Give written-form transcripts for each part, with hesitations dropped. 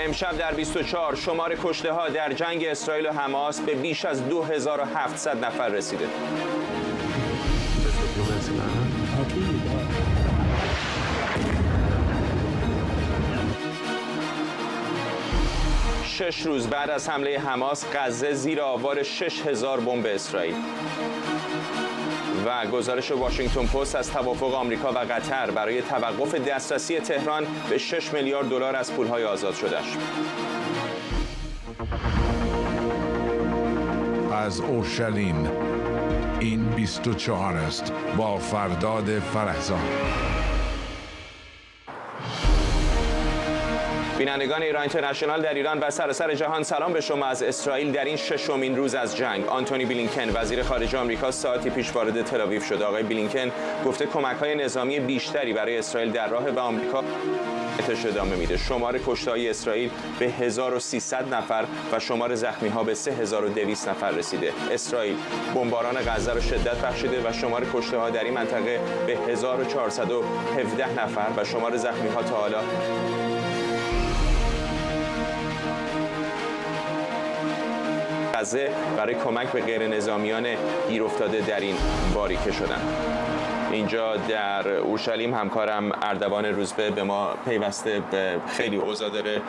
امشب در 24 شمار کشته‌ها در جنگ اسرائیل و حماس به بیش از 2700 نفر رسیده. شش روز بعد از حمله حماس، غزه زیر آوار 6000 بمب اسرائیل. و گزارش واشنگتن پست از توافق آمریکا و قطر برای توقف دسترسی تهران به 6 میلیارد دلار از پولهای آزاد شدهش. از اورشلیم این 24 است با فرداد فرهزاد. بینندگان ایران اینترنشنال در ایران و سراسر جهان، سلام به شما از اسرائیل. در این ششمین روز از جنگ، آنتونی بلینکن وزیر خارجه آمریکا ساعتی پیش وارد تل‌آویو شد. آقای بلینکن گفته کمک‌های نظامی بیشتری برای اسرائیل در راه و آمریکا ادامه میده. شمار کشته‌های اسرائیل به 1300 نفر و شمار زخمی‌ها به 3200 نفر رسیده. اسرائیل بمباران غزه را شدت بخشیده و شمار کشته‌ها در این منطقه به 1417 نفر و شمار زخمی‌ها تا حالا برای کمک به غیر نظامیان گیر افتاده در این باریکه شدن. اینجا در اورشلیم همکارم اردوان روزبه به ما پیوسته. خیلی اوضاع داره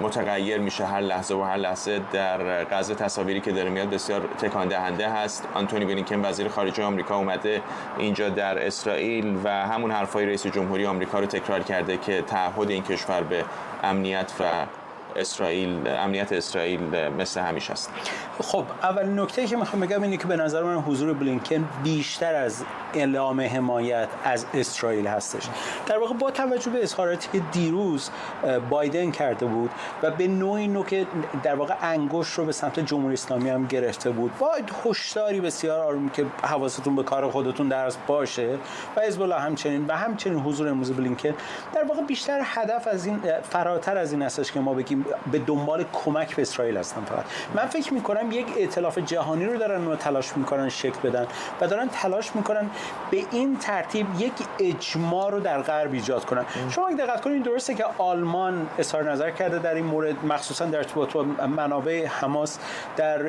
متغیر میشه هر لحظه و هر لحظه. در غزه تصاویری که داره میاد بسیار تکان دهنده هست. آنتونی بلینکن وزیر خارجه آمریکا اومده اینجا در اسرائیل و همون حرفای رئیس جمهوری آمریکا رو تکرار کرده که تعهد این کشور به امنیت اسرائیل مثل همیشه است. خب اول نکته که میخوام بگم اینه که به نظر من حضور بلینکن بیشتر از اعلام حمایت از اسرائیل هستش. در واقع با توجه به اظهاراتی که دیروز بایدن کرده بود و به نوعی که در واقع انگشت رو به سمت جمهوری اسلامی هم گرفته بود، با هشداری بسیار آرومی که حواستون به کار خودتون درس باشه و حزب الله همچنین حضور امروز بلینکن در واقع بیشتر هدف از این فراتر از این هستش که ما بگیم به دنبال کمک به اسرائیل هستن. فقط من فکر می‌کنم یک ائتلاف جهانی رو دارن و تلاش می‌کنن شکل بدن و دارن تلاش می‌کنن به این ترتیب یک اجماع رو در غرب ایجاد کنن. شما اگه دقت کنید درسته که آلمان اظهار نظر کرده در این مورد، مخصوصا در ارتباط با منابع حماس در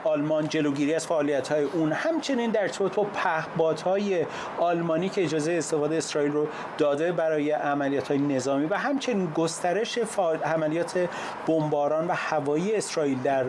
آلمان، جلوگیری از فعالیت‌های اون، همچنین در ارتباط با پهپادهای آلمانی که اجازه استفاده اسرائیل رو داده برای عملیات‌های نظامی و همچنین گسترش عملیات بمباران و هوایی اسرائیل در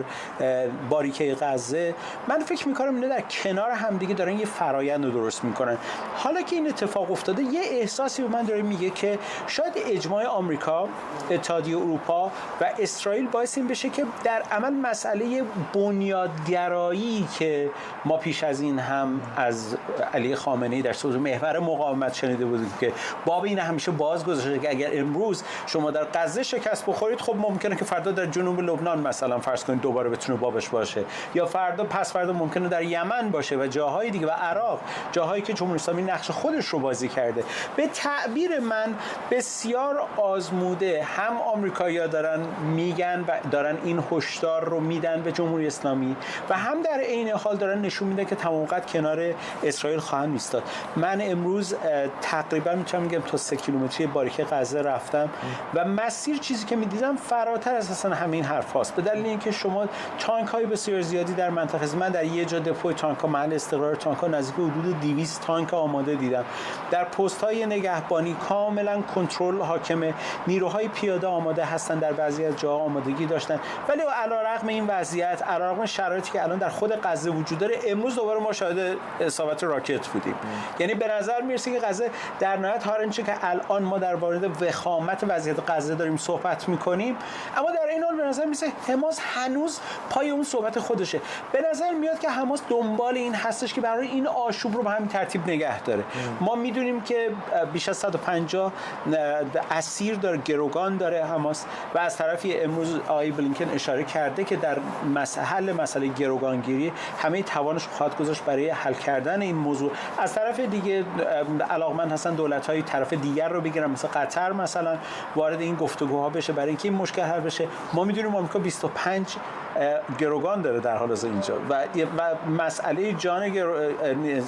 باریکه غزه. من فکر می‌کنم اینا در کنار همدیگه دارن یه فرایند رو درست می‌کنن. حالا که این اتفاق افتاده، یه احساسی به من داره میگه که شاید اجماع آمریکا، اتحادیه اروپا و اسرائیل باعث این بشه که در عمل مسئله بنیادگرایی که ما پیش از این هم از علی خامنه‌ای در صدر محور مقاومت شنیده بودیم که باب این همیشه باز گذاشته که اگر امروز شما در غزه شکست بخورید، خب ممکنه که فردا در جنوب لبنان مثلا فرض کنید دوباره بتونه بابش باشه، یا پس فردا ممکنه در یمن باشه و جاهای دیگه و عراق، جاهایی که جمهوری اسلامی نقش خودش رو بازی کرده. به تعبیر من بسیار آزموده هم آمریکایی‌ها دارن میگن و دارن این هشدار رو میدن به جمهوری اسلامی و هم در عین حال دارن نشون میدن که تمام قد کنار اسرائیل خواهند ایستاد. من امروز تقریبا میتونم بگم تا 3 کیلومتری باریکه غزه رفتم و مسیر چیزی که میدیدم فراتر از اصلا همین حرف هاست، به دلیل اینکه شما تانک های بسیار زیادی در منطقه، من در یه جا دپوی تانک ها، محل استقرار تانک ها نزدیک حدود 200 تانک آماده دیدم. در پست های نگهبانی کاملا کنترل حاکمه، نیروهای پیاده آماده هستن، در بعضی از جاها آمادگی داشتن، ولی علیرغم این وضعیت، علیرغم شرایطی که الان در خود غزه وجود داره، امروز دوباره ما شاهد اصابت راکت بودیم. یعنی به نظر میرسه که غزه در نهایت هر آنچه که الان ما در مورد وخامت وضعیت غزه داریم صحبت میکنیم، اما در این حال به نظر میسه حماس هنوز پای اون صحبت خودشه. به نظر میاد که حماس دنبال این هستش که برای این آشوب رو به همین ترتیب نگه داره. ما میدونیم که بیش از 150 اسیر داره، گروگان داره حماس و از طرفی امروز آقای بلینکن اشاره کرده که در حل مسئله گروگانگیری همه توانش خواهد گذاشت برای حل کردن این موضوع. از طرف دیگه علاقمند هستن دولت‌های طرف دیگر رو بگیرن، مثلا قطر مثلا وارد این گفتگوها بشه برای اینکه این مشکل تر بشه. ما میدونیم آمریکا 25 گروگان داره در حال حاضر اینجا و مسئله جان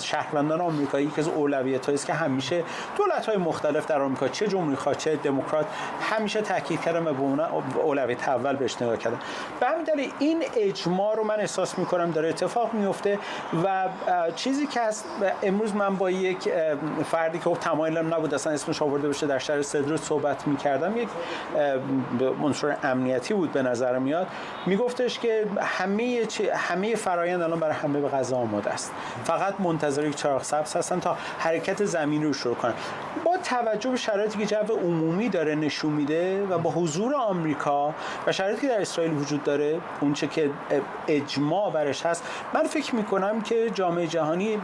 شهروندان آمریکایی که از اولویت‌هایی است که همیشه دولت‌های مختلف در آمریکا چه جمهوری‌خواه چه دموکرات همیشه تاکید کردن و به اون اولویت اول بهش نگاه کردن. به همین دلیل این اجماع رو من احساس می‌کنم داره اتفاق میفته و چیزی که هست امروز من با یک فردی که تمایلم نبود اصلا اسمش آورده بشه در شهر سدرود صحبت می‌کردم، یک عنصر امنیتی بود به نظر میاد، میگفتش که همه فرآیند الان برای حمله به غزه آماده است، فقط منتظر یک چراغ سبز هستن تا حرکت زمینی رو شروع کنن. با توجه به شرایطی که جو عمومی داره نشون میده و با حضور آمریکا و شرایطی که در اسرائیل وجود داره، اون چه که اجماع برش هست، من فکر میکنم که جامعه جهانی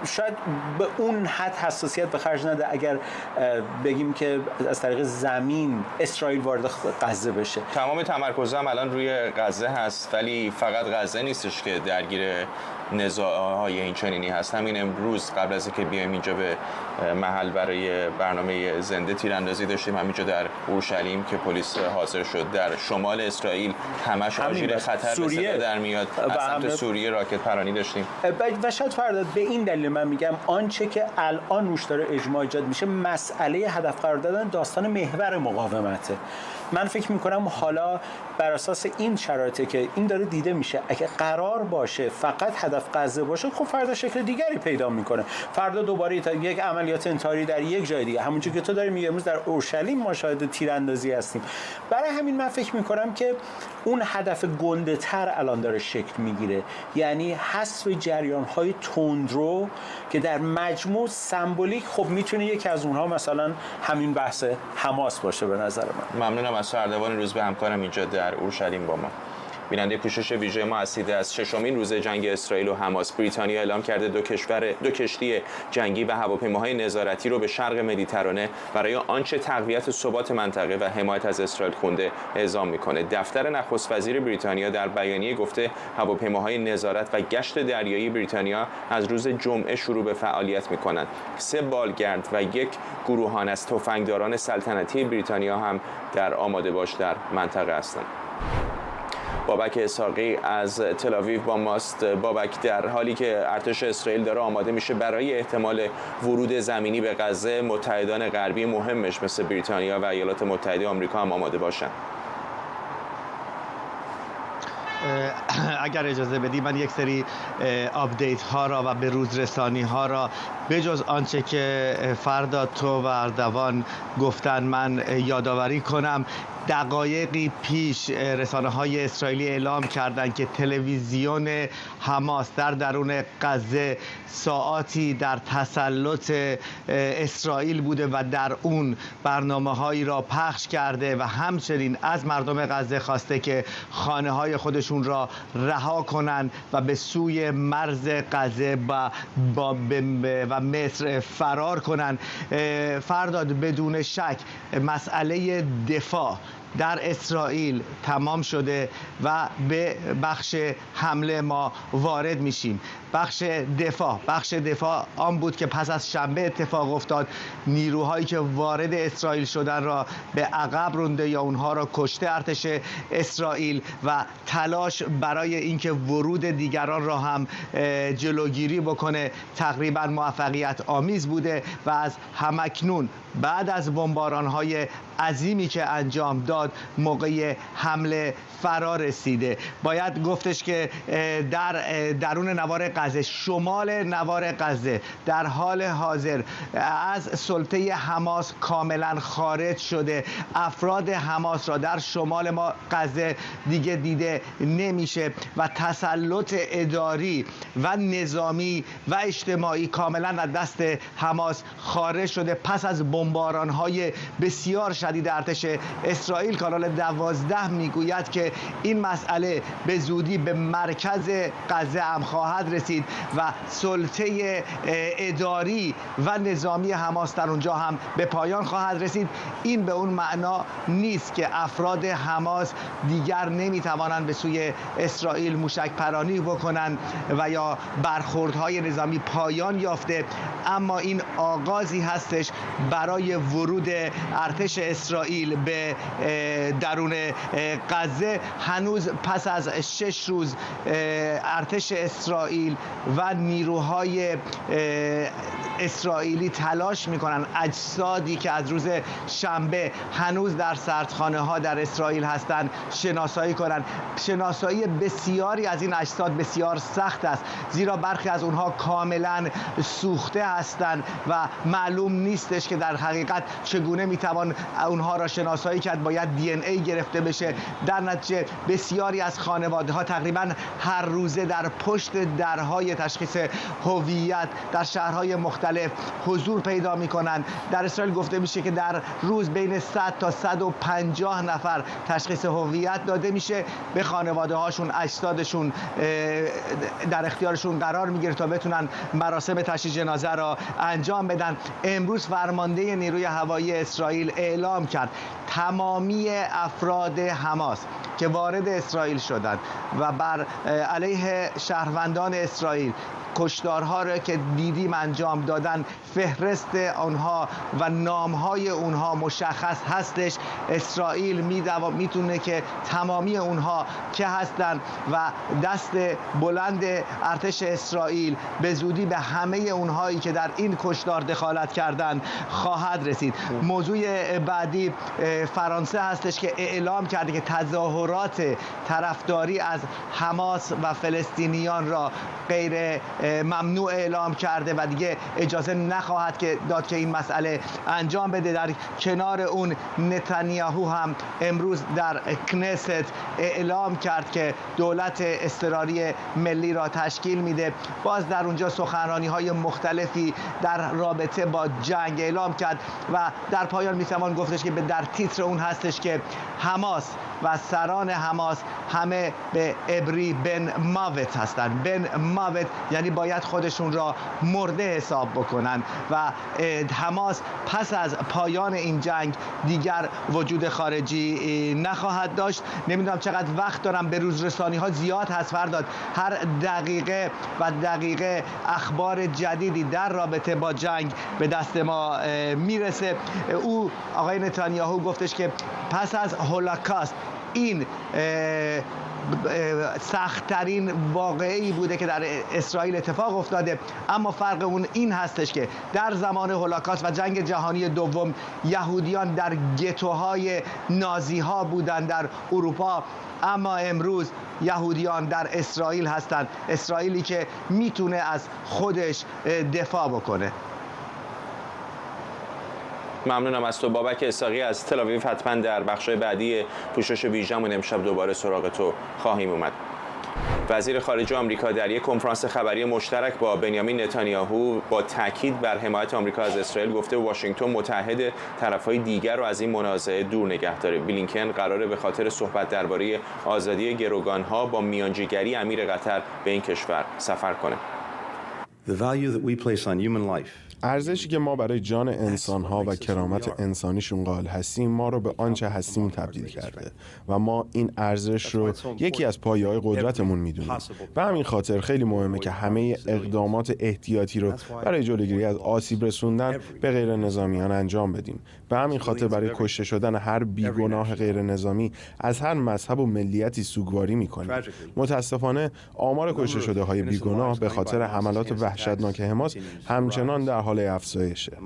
شاید به اون حد حساسیت به خرج نده اگر بگیم که از طریق زمین اسرائیل وارد غزه بشه. تمام تمرکز هم الان روی غزه هست، ولی فقط غزه نیستش که درگیر نزاع‌های این چنینی هست. همین امروز قبل از اینکه بیایم اینجا به محل برای برنامه زنده تیراندازی داشتیم همینجا در اورشلیم که پلیس حاضر شد. در شمال اسرائیل همش آژیر خطر به صدا در میاد. از سمت سوریه راکت پرانی داشتیم و شاید فرداد به این دلیل من میگم آنچه که الان روش داره اجماع ایجاد میشه مسئله هدف قرار دادن داستان محور مقاومته. من فکر میکنم حالا بر اساس این شرایطی که این داره دیده میشه اگه قرار باشه فقط هدف غزه باشه، خب فردا شکل دیگری پیدا میکنه. فردا دوباره یک عملیات انتحاری در یک جای دیگه، همونجوری که تو داری میگی امروز در اورشلیم ما شاهد تیراندازی هستیم. برای همین من فکر میکنم که اون هدف گنده‌تر الان داره شکل میگیره، یعنی حذف جریان‌های تندرو که در مجموع سمبولیک خب میتونه یکی از اونها مثلا همین بحث حماس باشه. به نظر من ممنونم از اردوان روز به همکارم اینجا در اورشلیم با ما. بیننده پوشش ویژه ما هستید. از ششمین روز جنگ اسرائیل و حماس، بریتانیا اعلام کرده دو کشتی جنگی و هواپیماهای نظارتی رو به شرق مدیترانه برای آنچه تقویت ثبات منطقه و حمایت از اسرائیل خونده اعزام میکنه. دفتر نخست وزیر بریتانیا در بیانیه گفته هواپیماهای نظارت و گشت دریایی بریتانیا از روز جمعه شروع به فعالیت میکنند. 3 بالگرد و 1 گروهان از تفنگداران سلطنتی بریتانیا هم در آماده باش در منطقه هستند. بابک اسحاقی از تل آویو با ماست. بابک، در حالی که ارتش اسرائیل داره آماده میشه برای احتمال ورود زمینی به غزه، متحدان غربی مهمش مثل بریتانیا و ایالات متحده آمریکا هم آماده باشن. اگر اجازه بدی من یک سری آپدیت ها را و به روز رسانی ها را بجز آنچه که فردا تو و اردوان گفتن من یادآوری کنم. دقایقی پیش رسانه‌های اسرائیلی اعلام کردند که تلویزیون حماس در درون غزه ساعاتی در تسلط اسرائیل بوده و در اون برنامه‌هایی را پخش کرده و همچنین از مردم غزه خواسته که خانه‌های خودشون را رها کنند و به سوی مرز غزه و مصر فرار کنند. فرداد بدون شک مسئله دفاع در اسرائیل تمام شده و به بخش حمله ما وارد میشیم. بخش دفاع آن بود که پس از شنبه اتفاق افتاد، نیروهایی که وارد اسرائیل شدن را به عقب رونده یا اونها را کشته ارتش اسرائیل و تلاش برای اینکه ورود دیگران را هم جلوگیری بکنه تقریبا موفقیت آمیز بوده و از همکنون بعد از بمباران‌های عظیمی که انجام داد موقع حمله فرا رسیده. باید گفتش که در درون نوار غزه، شمال نوار غزه در حال حاضر از سلطه حماس کاملا خارج شده. افراد حماس را در شمال ما غزه دیگه دیده نمیشه و تسلط اداری و نظامی و اجتماعی کاملا از دست حماس خارج شده پس از بمباران‌های بسیار شدید ارتش اسرائیل. کانال 12 میگوید که این مسئله به زودی به مرکز غزه هم خواهد رسید رسید و سلطه اداری و نظامی حماس در اونجا هم به پایان خواهد رسید. این به اون معنا نیست که افراد حماس دیگر نمیتوانند به سوی اسرائیل موشک پرانی بکنند و یا برخوردهای نظامی پایان یافته، اما این آغازی هستش برای ورود ارتش اسرائیل به درون غزه. هنوز پس از 6 روز ارتش اسرائیل و نیروهای اسرائیلی تلاش میکنن اجسادی که از روز شنبه هنوز در سردخانه ها در اسرائیل هستند شناسایی کنند. شناسایی بسیاری از این اجساد بسیار سخت است، زیرا برخی از اونها کاملا سوخته هستند و معلوم نیستش که در حقیقت چگونه میتوان اونها را شناسایی کرد. باید دی ان ای گرفته بشه. در نتیجه بسیاری از خانواده ها تقریبا هر روزه در پشت درهای تشخیص هویت در شهرهای مختلف حضور پیدا میکنند. در اسرائیل گفته میشه که در روز بین 100 تا 150 نفر تشخیص هویت داده میشه، به خانواده هاشون اجسادشون در اختیارشون قرار میگیره تا بتونن مراسم تشییع جنازه را انجام بدن. امروز فرمانده نیروی هوایی اسرائیل اعلام کرد تمامی افراد حماس که وارد اسرائیل شدند و بر علیه شهروندان اسرائیل کشتارها را که دیدیم انجام دادن، فهرست آنها و نامهای اونها مشخص هستش. اسرائیل میتونه که تمامی اونها که هستند و دست بلند ارتش اسرائیل به زودی به همه اونهایی که در این کشتار دخالت کردند خواهد رسید. موضوع بعدی فرانسه هستش که اعلام کرده که تظاهرات طرفداری از حماس و فلسطینیان را غیر ممنوع اعلام کرده و دیگه اجازه نخواهد که داد که این مسئله انجام بده. در کنار اون نتانیاهو هم امروز در کنست اعلام کرد که دولت اضطراری ملی را تشکیل میده. باز در اونجا سخنرانی‌های مختلفی در رابطه با جنگ اعلام کرد و در پایان میتوان گفتش که در تیتر اون هستش که حماس و سران حماس همه به عبری بن ماوت هستند. بن ماوت یعنی باید خودشون را مرده حساب بکنن و حماس پس از پایان این جنگ دیگر وجود خارجی نخواهد داشت. نمیدونم چقدر وقت دارم، به روزرسانی ها زیاد هست فرداد. هر دقیقه و دقیقه اخبار جدیدی در رابطه با جنگ به دست ما میرسه. او آقای نتانیاهو گفتش که پس از هولوکاست این سخت‌ترین واقعه‌ای بوده که در اسرائیل اتفاق افتاده، اما فرق اون این هستش که در زمان هولوکاست و جنگ جهانی دوم یهودیان در گتوهای نازی‌ها بودند در اروپا، اما امروز یهودیان در اسرائیل هستند. اسرائیلی که میتونه از خودش دفاع بکنه. ممنونم از تو بابک اسحاقی از تل آویو. حتما در بخش‌های بعدی پوشش ویژه‌مون امشب دوباره سراغ تو خواهیم اومد. وزیر خارجه آمریکا در یک کنفرانس خبری مشترک با بنیامین نتانیاهو با تاکید بر حمایت آمریکا از اسرائیل گفته واشنگتن متحد طرف‌های دیگر را از این منازعه دور نگه داره. بلینکن قراره به خاطر صحبت درباره آزادی گروگان‌ها با میانجیگری امیر قطر به این کشور سفر کنه. ارزشی که ما برای جان انسان‌ها و کرامت انسانیشون قائل هستیم ما رو به آنچه هستیم تبدیل کرده و ما این ارزش رو یکی از پایه‌های قدرتمون میدونیم. به همین خاطر خیلی مهمه که همه اقدامات احتیاطی رو برای جلوگیری از آسیب رسوندن به غیر نظامیان انجام بدیم. به همین خاطر برای کشته شدن هر بیگناه غیر نظامی از هر مذهب و ملیتی سوگواری می‌کنیم. متاسفانه آمار کشته شده‌های بیگناه به خاطر حملات وحشتناک حماس همچنان در حال افزایشه.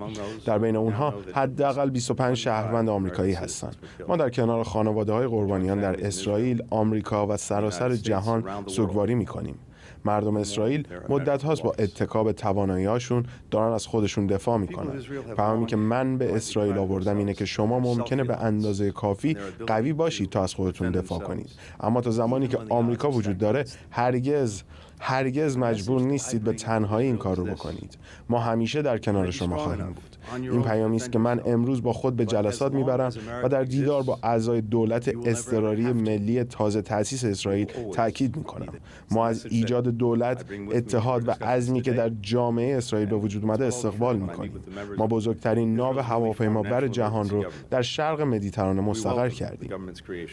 در بین اونها حداقل 25 شهروند آمریکایی هستند. ما در کنار خانواده‌های قربانیان در اسرائیل، آمریکا و سراسر جهان سوگواری می‌کنیم. مردم اسرائیل مدت هاست با اتکا توانایی‌هاشون دارن از خودشون دفاع میکنن. پیامی که من به اسرائیل آوردم اینه که شما ممکنه به اندازه کافی قوی باشید تا از خودتون دفاع کنید، اما تا زمانی که آمریکا وجود داره هرگز مجبور نیستید به تنهایی این کار رو بکنید. ما همیشه در کنار شما خواهیم بود. این پیامی است که من امروز با خود به جلسات میبرم و در دیدار با اعضای دولت اضطراری ملی تازه تأسیس اسرائیل تاکید میکنم. ما از ایجاد دولت، اتحاد و عزمی که در جامعه اسرائیل به وجود اومده استقبال می‌کنیم. ما بزرگترین ناو هواپیمابر جهان رو در شرق مدیترانه مستقر کردیم.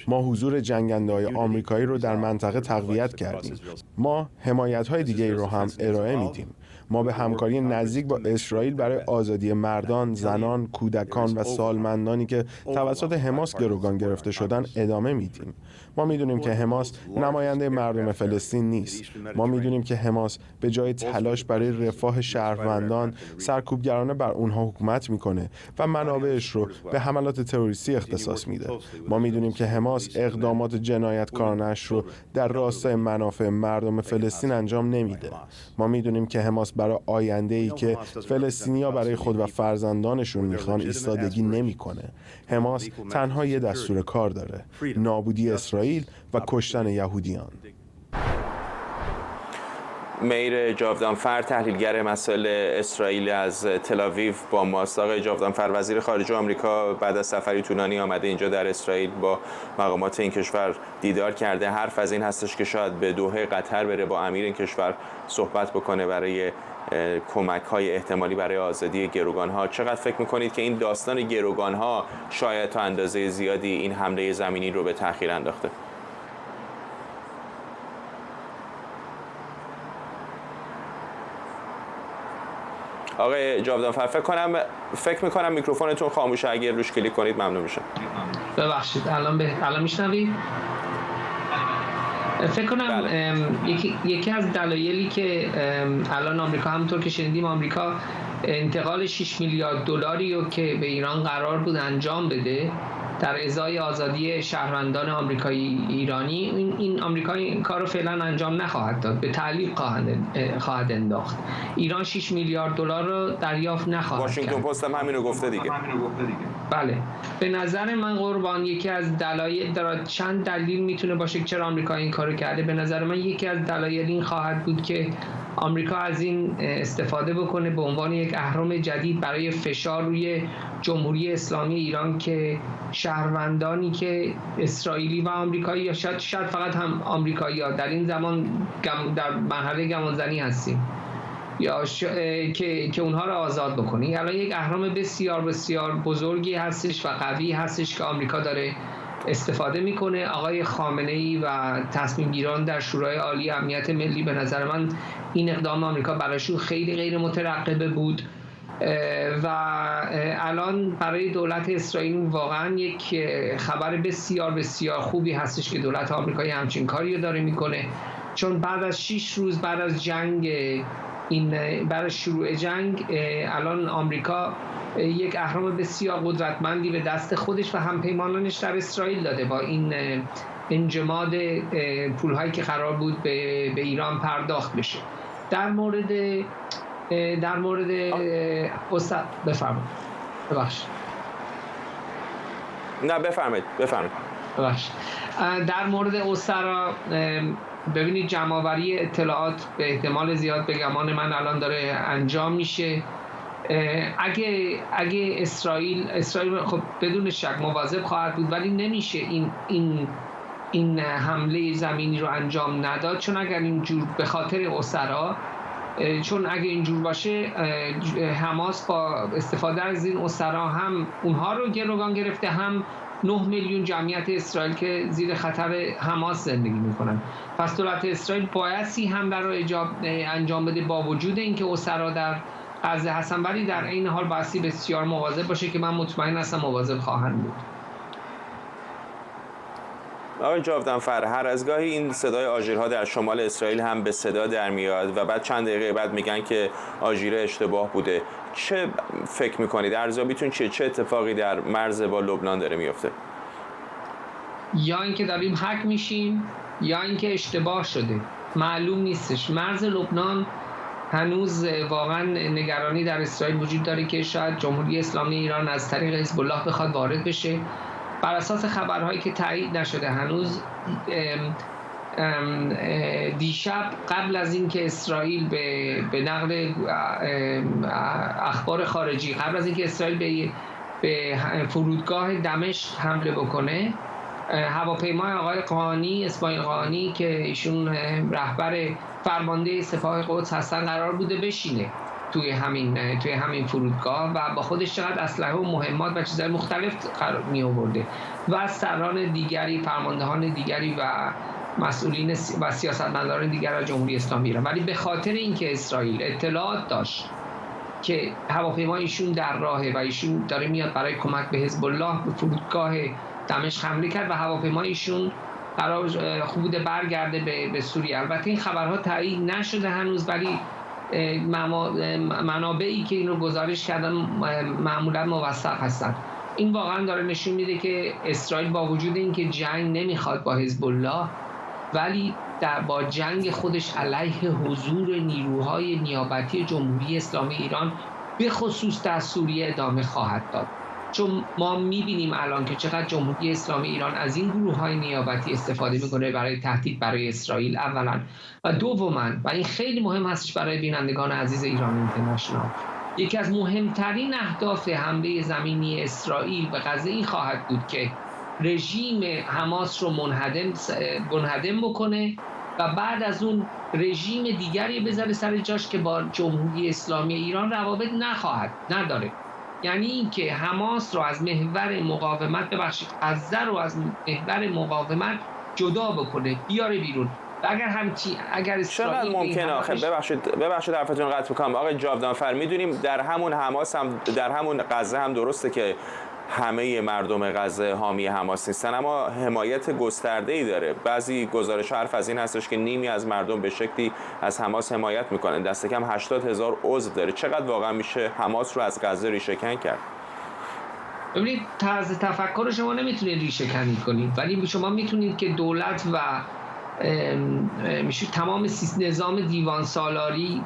ما حضور جنگنده‌های آمریکایی رو در منطقه تقویت کردیم. ما حمایت‌های دیگه‌ای رو هم ارائه میدیم. ما به همکاری نزدیک با اسرائیل برای آزادی مردان، زنان، کودکان و سالمندانی که توسط حماس گروگان گرفته شدن ادامه میدیم. ما میدونیم که حماس نماینده مردم فلسطین نیست. ما میدونیم که حماس به جای تلاش برای رفاه شهروندان سرکوبگرانه بر اونها حکومت میکنه و منابعش رو به حملات تروریستی اختصاص میده. ما میدونیم که حماس اقدامات جنایتکارانه‌اش رو در راستای منافع مردم فلسطین انجام نمیده. ما میدونیم که حماس برای آینده‌ای که فلسطینی‌ها برای خود و فرزندانشون میخوان ایستادگی نمیکنه. حماس تنها یه دستور کار داره: نابودی اسرائیل و کشتن یهودیان. میر جاودانفر، تحلیلگر مسائل اسرائیل از تل‌آویو با ماست. آقای جاودانفر، وزیر خارجه آمریکا بعد از سفری طولانی آمده اینجا در اسرائیل، با مقامات این کشور دیدار کرده. حرف از این هستش که شاید به دوحه قطر بره، با امیر این کشور صحبت بکنه برای کمک‌های احتمالی برای آزادی گروگان‌ها. چقدر فکر می‌کنید که این داستان گروگان‌ها شاید تا اندازه زیادی این حمله زمینی رو به تأخیر انداخته؟ آقای جاودانفر، فکر می‌کنم میکروفونتون خاموشه، اگه روش کلیک کنید ممنون میشم. ببخشید، الان میشنوید؟ فکر کنم یکی از دلایلی که الان آمریکا، همونطور که شنیدیم، آمریکا انتقال 6 میلیارد دلاری رو که به ایران قرار بود انجام بده در ازای آزادی شهروندان آمریکایی ایرانی، این آمریکا این کار رو فعلا انجام نخواهد داد، به تعلیق خواهد انداخت. ایران 6 میلیارد دلار رو دریافت نخواهد کرد. واشنگتن پست هم همین رو گفته دیگه. بله، به نظر من قربان، یکی از دلایل، چند دلیل میتونه باشه که چرا آمریکا این کارو کرده. به نظر من یکی از دلایل این خواهد بود که آمریکا از این استفاده بکنه به عنوان یک اهرم جدید برای فشار روی جمهوری اسلامی ایران که شهروندانی که اسرائیلی و آمریکایی، یا شاید فقط هم آمریکایی‌ها در این زمان در مرحله گمانزنی هستیم، یا که اونها رو آزاد بکنه. الان یک اهرم بسیار بسیار بزرگی هستش و قوی هستش که آمریکا داره استفاده میکنه. آقای خامنه‌ای و تصمیم گیران در شورای عالی امنیت ملی، به نظر من این اقدام آمریکا براشون خیلی غیر مترقبه بود و الان برای دولت اسرائیل واقعا یک خبر بسیار بسیار خوبی هستش که دولت آمریکایی همچین کاری رو داره میکنه، چون بعد از 6 روز بعد از جنگ، برای شروع جنگ، الان آمریکا یک اهرم بسیار قدرتمندی به دست خودش و همپیمانانش در اسرائیل داده با این انجماد پولهایی که قرار بود به ایران پرداخت بشه. در مورد بفرمایید. نه بفرمایید. در مورد اسرا، ببینید، جمع‌آوری اطلاعات به احتمال زیاد به گمان من الان داره انجام میشه. اگه اسرائیل خب بدون شک مواظب خواهد بود، ولی نمیشه این حمله زمینی رو انجام نداد، چون اگر اینجور به خاطر اسرا، چون اگه اینجور باشه حماس با استفاده از این اسرا هم اونها رو گروگان گرفته، هم 9 میلیون جمعیت اسرائیل که زیر خطر حماس زندگی میکنن. پس دولت اسرائیل بایستی حمله رو انجام بده، با وجود اینکه اسرا در غزه هستن، ولی در این حال بایستی بسیار مواظب باشه که من مطمئن هستم مواظب خواهند بود. آقای جاودانفر، هر از گاهی این صدای آژیرها در شمال اسرائیل هم به صدا در میاد و بعد چند دقیقه بعد میگن که آژیر اشتباه بوده. چه فکر میکنید؟ ارزیابیتون چیه؟ چه اتفاقی در مرز با لبنان داره میفته؟ یا اینکه داریم هک میشیم یا اینکه اشتباه شده، معلوم نیستش. مرز لبنان هنوز واقعا نگرانی در اسرائیل وجود داره که شاید جمهوری اسلامی ایران از طریق حزب الله بخواد وارد بشه. بر اساس خبرهایی که تایید نشده هنوز، دیشب قبل از اینکه اسرائیل به نقل اخبار خارجی، قبل از اینکه اسرائیل به فرودگاه دمشق حمله بکنه، هواپیمای آقای قاهانی، اسماعیل قاهانی که ایشون رهبر فرمانده سپاه قدس هستن قرار بوده بشینه توی همین فرودگاه و با خودش چقدر اسلحه و مهمات و چیزهای مختلف می آورده و سران دیگری، فرماندهان دیگری و مسئولین و سیاستمداران دیگر از جمهوری اسلامی ایران. ولی به خاطر اینکه اسرائیل اطلاعات داشت که هواپیما ایشون در راهه و ایشون داره میاد برای کمک به حزب الله، به فرودگاه دمشق حمله کرد و هواپیما ایشون قرار بوده برگرده به سوریه. البته این خبرها تایید نشده هنوز، ولی منابعی که این رو گزارش کردن معمولا موثق هستن. این واقعا داره نشون میده که اسرائیل با وجود اینکه جنگ نمیخواد با حزب الله، ولی با جنگ خودش علیه حضور نیروهای نیابتی جمهوری اسلامی ایران به خصوص در سوریه ادامه خواهد داد. چون ما میبینیم الان که چقدر جمهوری اسلامی ایران از این گروه‌های نیابتی استفاده میکنه برای تهدید برای اسرائیل اولا و دوما، و این خیلی مهم هستش برای بینندگان عزیز ایران اینترنشنال، یکی از مهمترین اهداف حمله زمینی اسرائیل به غزه این خواهد بود که رژیم حماس رو منهدم بکنه و بعد از اون رژیم دیگری بذاره سر جاش که با جمهوری اسلامی ایران روابط نداره. یعنی اینکه حماس رو از محور مقاومت غزه رو از محور مقاومت جدا بکنه، بیاره بیرون. و اگر چقدر ممکنه آخه ببخشید حرفتون قطع می‌کنم آقای جاودانفر، میدونیم در همون حماس هم در همون غزه هم درسته که همه مردم غزه حامی حماس نیستن، اما حمایت گسترده‌ای داره. بعضی گزارش‌ها حرف از این هستش که نیمی از مردم به شکلی از حماس حمایت میکنن، دست کم 80,000 عضو داره. چقدر واقعا میشه حماس رو از غزه ریشه‌کن کرد؟ ببینید، طرز تفکر شما نمیتونید ریشه‌کنی کنید، ولی شما میتونید که دولت و میشه تمام نظام دیوان سالاری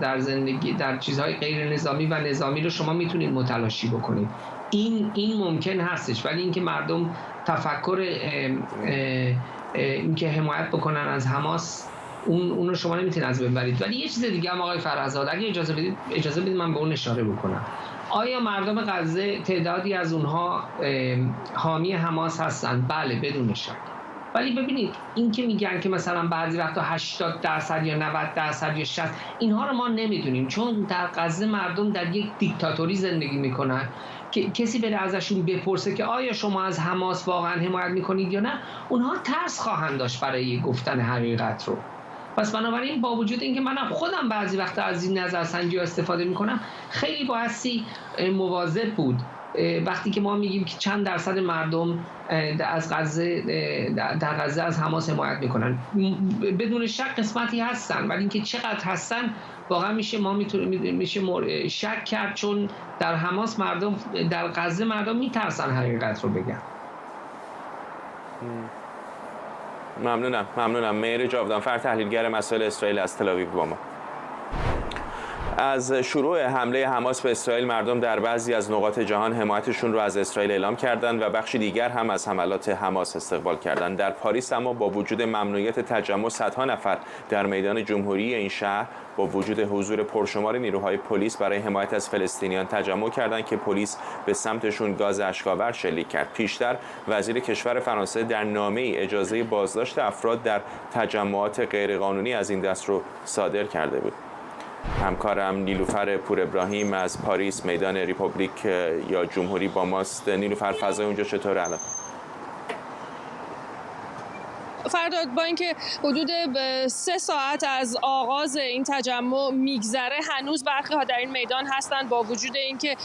در زندگی در چیزهای غیر نظامی و نظامی رو شما میتونید متلاشی بکنید. این ممکن هستش، ولی اینکه مردم تفکر اینکه حمایت بکنن از حماس اون رو شما نمیتونید از بین ببرید. ولی یه چیز دیگه هم آقای فرزاد، اگه اجازه بدید من به اون اشاره بکنم. آیا مردم غزه تعدادی از اونها حامی حماس هستن؟ بله، بدون شک. ولی ببینید، این که میگن که مثلا بعضی وقتا 80% یا 90% یا 60%، اینها رو ما نمیدونیم، چون در غزه مردم در یک دیکتاتوری زندگی میکنن که کسی بره ازشون بپرسه که آیا شما از حماس واقعا حمایت میکنید یا نه، اونها ترس خواهند داشت برای گفتن حقیقت رو. پس بنابراین با وجود اینکه منم خودم بعضی وقتا از این نظرسنجی استفاده میکنم، خیلی بایستی مواظب بود وقتی که ما میگیم که چند درصد مردم در غزه از حماس حمایت میکنن. بدون شک قسمتی هستن، ولی اینکه چقدر هستن واقعا میشه شک کرد، چون در حماس مردم، در غزه مردم میترسن حقیقت رو بگن. ممنونم. مهر جاودانفر، تحلیلگر مسائل اسرائیل از تل‌آویو با ما. از شروع حمله حماس به اسرائیل، مردم در بعضی از نقاط جهان حمایتشون رو از اسرائیل اعلام کردند و بخشی دیگر هم از حملات حماس استقبال کردند. در پاریس اما با وجود ممنوعیت تجمع صدها نفر در میدان جمهوری این شهر با وجود حضور پرشمار نیروهای پلیس برای حمایت از فلسطینیان تجمع کردند که پلیس به سمتشون گاز اشک‌آور شلیک کرد. پیشتر وزیر کشور فرانسه در نامه‌ای اجازه بازداشت افراد در تجمعات غیرقانونی از این دست رو صادر کرده بود. همکارم نیلوفر پور ابراهیم از پاریس میدان ریپوبلیک یا جمهوری با ماست. نیلوفر، فضای اونجا چطوره الان؟ فرداد، با اینکه حدود 3 ساعت از آغاز این تجمع میگذره، هنوز برخی ها در این میدان هستند، با وجود اینکه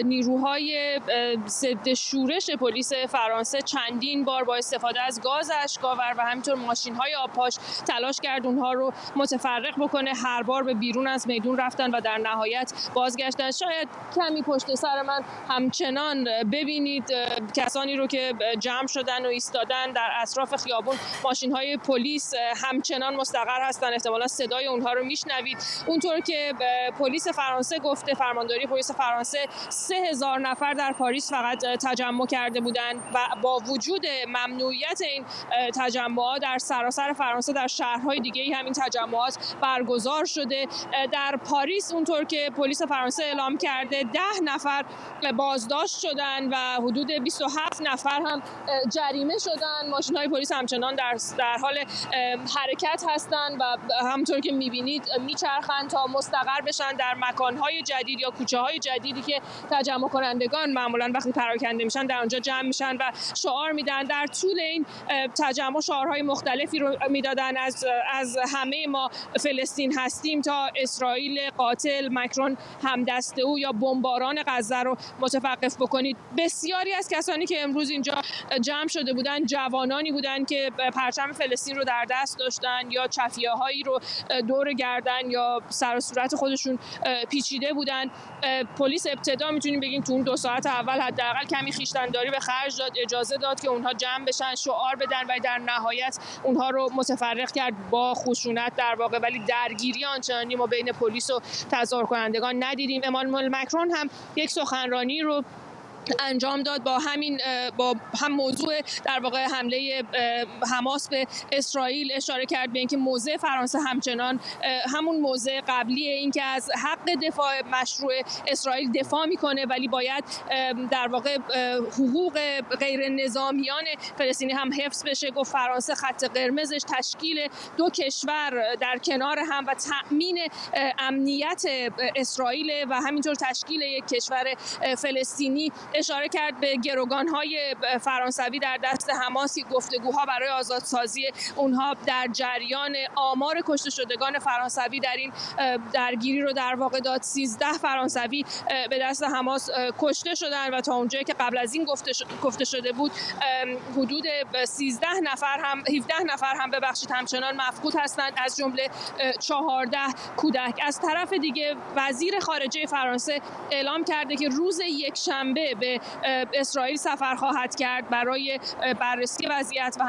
نیروهای ضد شورش پلیس فرانسه چندین بار با استفاده از گاز اشک‌آور و همینطور ماشین‌های آبپاش تلاش کرد اونها رو متفرق بکنه. هر بار به بیرون از میدان رفتن و در نهایت بازگشتن. شاید کمی پشت سر من همچنان ببینید کسانی رو که جمع شدن و ایستادن در اطراف خیابون. ماشین‌های پلیس همچنان مستقر هستن، احتمالاً صدای اونها رو میشنوید. اونطور که پلیس فرانسه گفته، فرمانداری پلیس فرانسه 3000 نفر در پاریس فقط تجمع کرده بودند و با وجود ممنوعیت این تجمعات در سراسر فرانسه در شهرهای دیگه‌ای هم این تجمعات برگزار شده. در پاریس اونطور که پلیس فرانسه اعلام کرده 10 نفر بازداشت شدن و حدود 27 نفر هم جریمه شدن. ماشین‌های پلیس همچنان در در حال حرکت هستند و همونطور که می‌بینید میچرخند تا مستقر بشن در مکان‌های جدید یا کوچه‌های جدیدی که تجمع کنندگان معمولاً وقتی پراکنده میشن در اونجا جمع میشن و شعار میدن. در طول این تجمع شعارهای مختلفی رو میدادن از همه ما فلسطین هستیم تا اسرائیل قاتل، مکرون همدست او یا بمباران غزه رو متوقف بکنید. بسیاری از کسانی که امروز اینجا جمع شده بودن جوانانی بودن که پرچم فلسطین رو در دست داشتن یا چفیه‌هایی رو دور گردن یا سر و صورت خودشون پیچیده بودن. پلیس ابتدا میتونیم بگیم تو اون 2 ساعت اول حداقل کمی خویشتن‌داری به خرج داد، اجازه داد که اونها جمع بشن، شعار بدن و در نهایت اونها رو متفرق کرد با خشونت در واقع. ولی درگیری آنچنانی ما بین پلیس و تظاهر کنندگان ندیدیم. امانوئل مکرون هم یک سخنرانی رو انجام داد با هم موضوع در واقع حمله حماس به اسرائیل، اشاره کرد به اینکه موضع فرانسه همچنان همون موضع قبلیه، اینکه از حق دفاع مشروع اسرائیل دفاع میکنه ولی باید در واقع حقوق غیر نظامیان فلسطینی هم حفظ بشه. گفت فرانسه خط قرمزش تشکیل 2 کشور در کنار هم و تأمین امنیت اسرائیل و همینطور تشکیل یک کشور فلسطینی. اشاره کرد به گروگان‌های فرانسوی در دست حماس، گفتگوها برای آزادسازی اونها در جریان. آمار کشته شدگان فرانسوی در این درگیری رو در واقع داد. 13 فرانسوی به دست حماس کشته شدن و تا اونجایی که قبل از این گفته شده بود حدود 17 نفر هم ببخشید همچنان مفقود هستند، از جمله 14 کودک. از طرف دیگه وزیر خارجه فرانسه اعلام کرده که روز یکشنبه به اسرائیل سفر خواهد کرد برای بررسی وضعیت و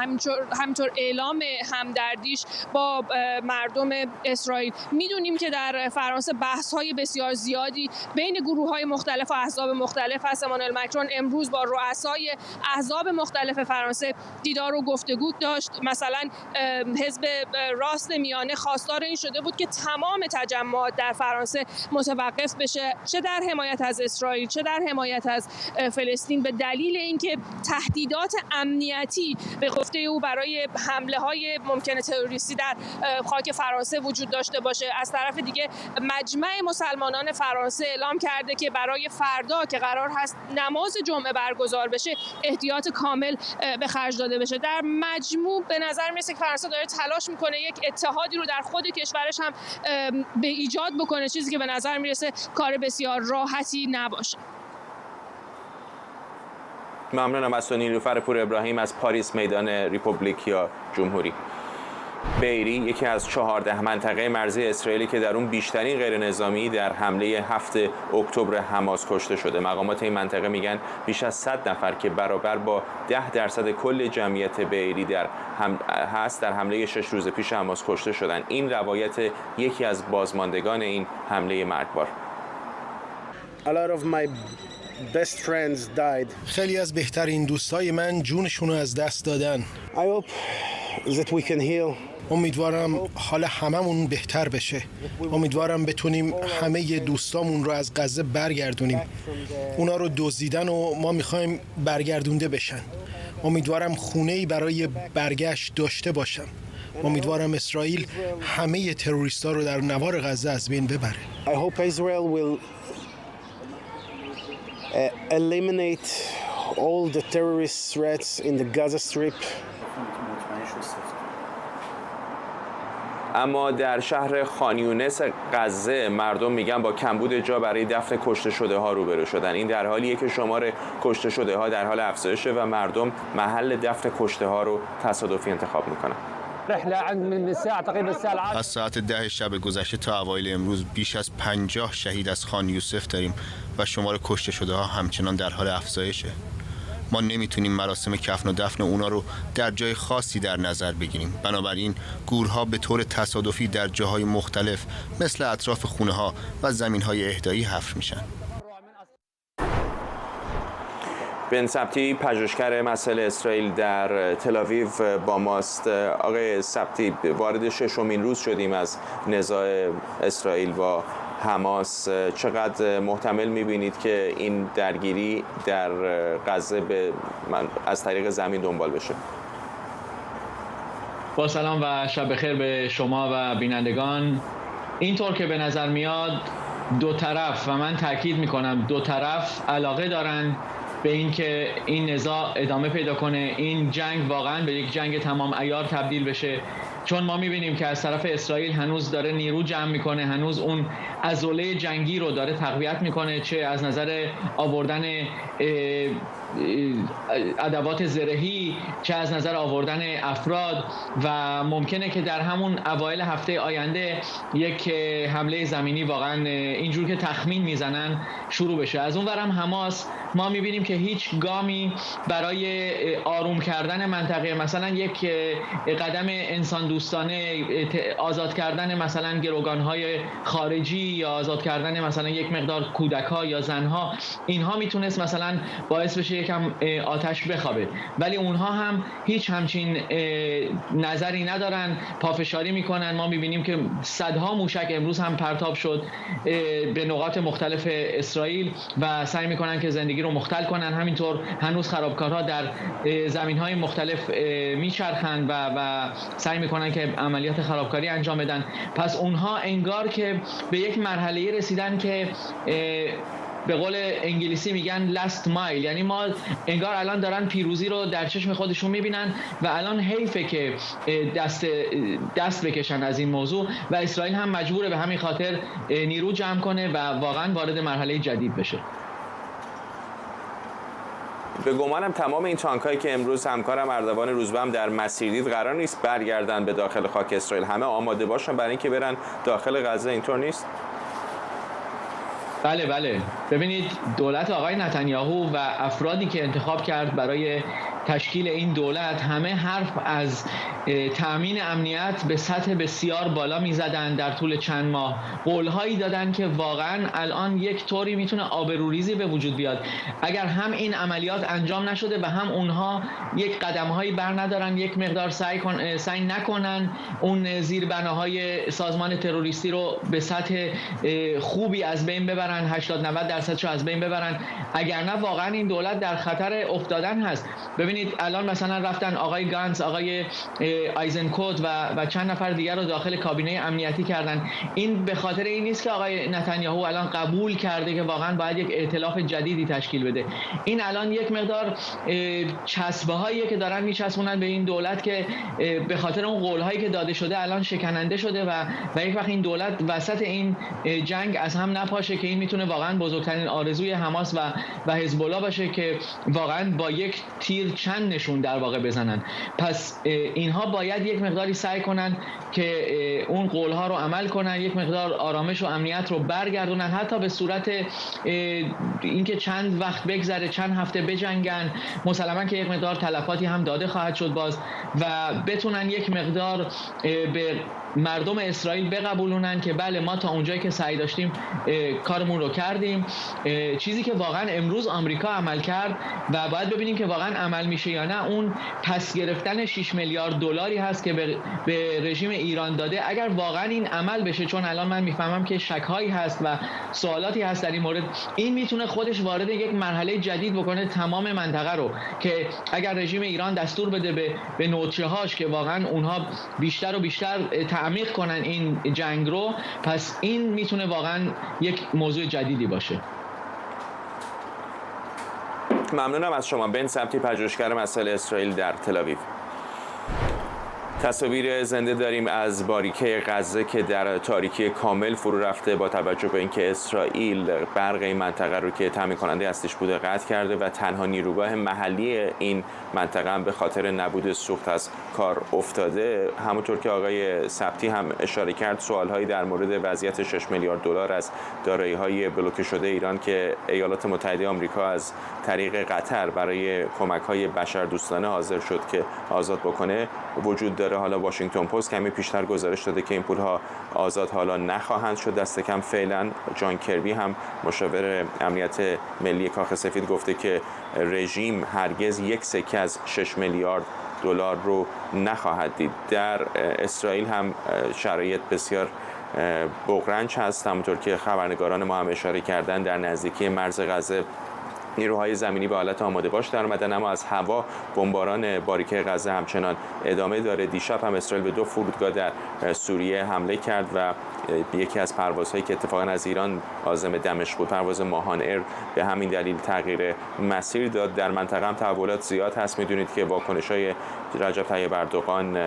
همینطور اعلام همدردیش با مردم اسرائیل. میدونیم که در فرانسه بحث‌های بسیار زیادی بین گروه‌های مختلف و احزاب مختلف هست. امانوئل مکرون امروز با رؤسای احزاب مختلف فرانسه دیدار و گفتگو داشت. مثلا حزب راست میانه خواستار این شده بود که تمام تجمعات در فرانسه متوقف بشه، چه در حمایت از اسرائیل چه در حمایت از فلسطین، به دلیل اینکه تهدیدات امنیتی به گفته او برای حمله‌های ممکنه تروریستی در خاک فرانسه وجود داشته باشه. از طرف دیگه مجمع مسلمانان فرانسه اعلام کرده که برای فردا که قرار هست نماز جمعه برگزار بشه احتیاط کامل به خرج داده بشه. در مجموع به نظر میرسه که فرانسه داره تلاش میکنه یک اتحادی رو در خود کشورش هم به ایجاد بکنه، چیزی که به نظر میرسه کار بسیار راحتی نباشه. ممنونم از تو نیلوفر پور ابراهیم از پاریس، میدان ریپوبلیک یا جمهوری. بیری یکی از 14 منطقه مرزی اسرائیلی که در اون بیشترین غیر نظامی در حمله 7 اکتبر حماس کشته شده. مقامات این منطقه میگن بیش از 100 نفر که برابر با 10% کل جمعیت بیری در حمله 6 روز پیش حماس کشته شدن. این روایت یکی از بازماندگان این حمله مرگبار. خیلی از بهترین دوستای من جونشون رو از دست دادن. امیدوارم حال هممون بهتر بشه. امیدوارم بتونیم همه دوستامون رو از غزه برگردونیم. اونا رو دزدیدن و ما میخوایم برگردونده بشن. امیدوارم خونه‌ای برای برگشت داشته باشم. امیدوارم اسرائیل همه تروریستا رو در نوار غزه از بین ببره. Eliminate all the terrorist threats in the Gaza Strip. اما در شهر خان یونس غزه مردم میگن با کمبود جا برای دفن کشته شده ها روبرو شدن. این در حالیه که شمار کشته شده ها در حال افزایشه و مردم محل دفن کشته ها رو تصادفی انتخاب میکنن. از ساعت 10 شب گذشته تا اوایل امروز بیش از 50 شهید از خان یوسف داریم و شمار کشته شده ها همچنان در حال افزایشه. ما نمیتونیم مراسم کفن و دفن اونا رو در جای خاصی در نظر بگیریم. بنابراین گورها به طور تصادفی در جاهای مختلف مثل اطراف خونه ها و زمین های اهدایی حفر میشن. بن سبتی پژوهشگر مسائل اسرائیل در تل‌آویو با ماست. آقای سبتی، وارد 6مین روز شدیم از نزاع اسرائیل با حماس. چقدر محتمل می‌بینید که این درگیری در غزه از طریق زمین دنبال بشه؟ با سلام و شب بخیر به شما و بینندگان. اینطور که به نظر میاد دو طرف، و من تاکید میکنم دو طرف، علاقه دارن به اینکه این نزاع ادامه پیدا کنه، این جنگ واقعا به یک جنگ تمام عیار تبدیل بشه. چون ما میبینیم که از طرف اسرائیل هنوز داره نیرو جمع میکنه، هنوز اون عضله جنگی رو داره تقویت میکنه، چه از نظر آوردن ادوات زرهی، چه از نظر آوردن افراد، و ممکنه که در همون اوایل هفته آینده یک حمله زمینی واقعا اینجور که تخمین میزنن شروع بشه. از اون ورم حماس ما میبینیم که هیچ گامی برای آروم کردن منطقه، مثلا یک قدم انسان دوستانه، آزاد کردن مثلا گروگانهای خارجی یا آزاد کردن مثلا یک مقدار کودک‌ها یا زنها، اینها میتونست مثلا باعث بشه یکم آتش بخوابه، ولی اونها هم هیچ همچین نظری ندارن، پافشاری میکنن. ما میبینیم که صدها موشک امروز هم پرتاب شد به نقاط مختلف اسرائیل و سعی میکنن که زندگی رو مختل کنن. همینطور هنوز خرابکارها در زمینهای مختلف میچرخن و سعی میکنن که عملیات خرابکاری انجام بدن. پس اونها انگار که به یک مرحله رسیدن که به قول انگلیسی میگن last mile، یعنی ما انگار الان دارن پیروزی رو در چشم خودشون میبینن و الان حیفه که دست بکشن از این موضوع، و اسرائیل هم مجبوره به همین خاطر نیرو جمع کنه و واقعا وارد مرحله جدید بشه. به گمانم تمام این تانکایی که امروز همکارم اردوان روزبه هم در مسیر دید قرار نیست برگردن به داخل خاک اسرائیل، همه آماده باشن برای اینکه برن داخل غزه، اینطور نیست؟ بله، ببینید دولت آقای نتانیاهو و افرادی که انتخاب کرد برای تشکیل این دولت همه حرف از تأمین امنیت به سطح بسیار بالا میزدن. در طول چند ماه قولهایی دادن که واقعا الان یک طوری میتونه آبروریزی به وجود بیاد اگر هم این عملیات انجام نشده و هم اونها یک قدمهایی بر ندارن، یک مقدار سعی نکنن اون زیربناهای سازمان تروریستی رو به سطح خوبی از بین ببرن، 80-90% رو از بین ببرن، اگر نه واقعا این دولت در خطر افتادن هست. ببینید الان مثلا رفتن آقای گانتز، آقای آیزنکوت و چند نفر دیگر رو داخل کابینه امنیتی کردن. این به خاطر این نیست که آقای نتانیاهو الان قبول کرده که واقعا باید یک ائتلاف جدیدی تشکیل بده. این الان یک مقدار چسبه هایی که دارن میچسبونن به این دولت که به خاطر اون قول هایی که داده شده الان شکننده شده و یک وقت این دولت وسط این جنگ از هم نپاشه که این میتونه واقعا بزرگترین آرزوی حماس و حزب الله باشه که واقعا با یک تیر چند نشون در واقع بزنن. پس اینها باید یک مقداری سعی کنن که اون قولها رو عمل کنن، یک مقدار آرامش و امنیت رو برگردونن، حتی به صورت اینکه چند وقت بگذره، چند هفته بجنگن، مسلما که یک مقدار تلفاتی هم داده خواهد شد باز، و بتونن یک مقدار به مردم اسرائیل بقبولونن که بله ما تا اونجایی که سعی داشتیم کارمون رو کردیم. چیزی که واقعا امروز آمریکا عمل کرد و باید ببینیم که واقعا عمل میشه یا نه، اون پس گرفتن 6 میلیارد دلاری هست که به رژیم ایران داده. اگر واقعا این عمل بشه، چون الان من میفهمم که شک‌هایی هست و سوالاتی هست در این مورد، این میتونه خودش وارد یک مرحله جدید بکنه تمام منطقه رو، که اگر رژیم ایران دستور بده به نوچه‌هاش که واقعا اونها بیشتر و بیشتر تعمیق کنن این جنگ رو، پس این میتونه واقعا یک موضوع جدیدی باشه. ممنونم از شما. بن سبتی، پژوهشگر مسائل اسرائیل در تل‌آویو. تصاویر زنده داریم از باریکه غزه که در تاریکی کامل فرو رفته با توجه به اینکه اسرائیل برق این منطقه رو که تامین کننده اصلیش بوده قطع کرده و تنها نیروگاه محلی این منطقه هم به خاطر نبود سوخت از کار افتاده. همونطور که آقای سبتی هم اشاره کرد، سوالهایی در مورد وضعیت 6 میلیارد دلار از دارایی‌های بلوکه شده ایران که ایالات متحده آمریکا از طریق قطر برای کمک‌های بشردوستانه حاضر شد که آزاد بکنه وجود داره. حالا واشنگتن پست کمی پیشتر گزارش داده که این پول‌ها آزاد حالا نخواهند شد دست کم فعلا. جان کربی هم مشاور امنیت ملی کاخ سفید گفته که رژیم هرگز یک سکه از 6 میلیارد دلار رو نخواهد دید. در اسرائیل هم شرایط بسیار بغرنج هست، همونطور که خبرنگاران ما هم اشاره کردن. در نزدیکی مرز غزه نیروهای زمینی به حالت آماده باش در آمدن، اما از هوا بمباران باریکه غزه همچنان ادامه داره. دیشب هم اسرائیل به 2 فرودگاه در سوریه حمله کرد و یکی از پروازهایی که اتفاقا از ایران عازم دمشق بود، پرواز ماهان ایر، به همین دلیل تغییر مسیر داد. در منطقه هم تحولات زیاد هست. میدونید که واکنش‌های رجب طیب اردوغان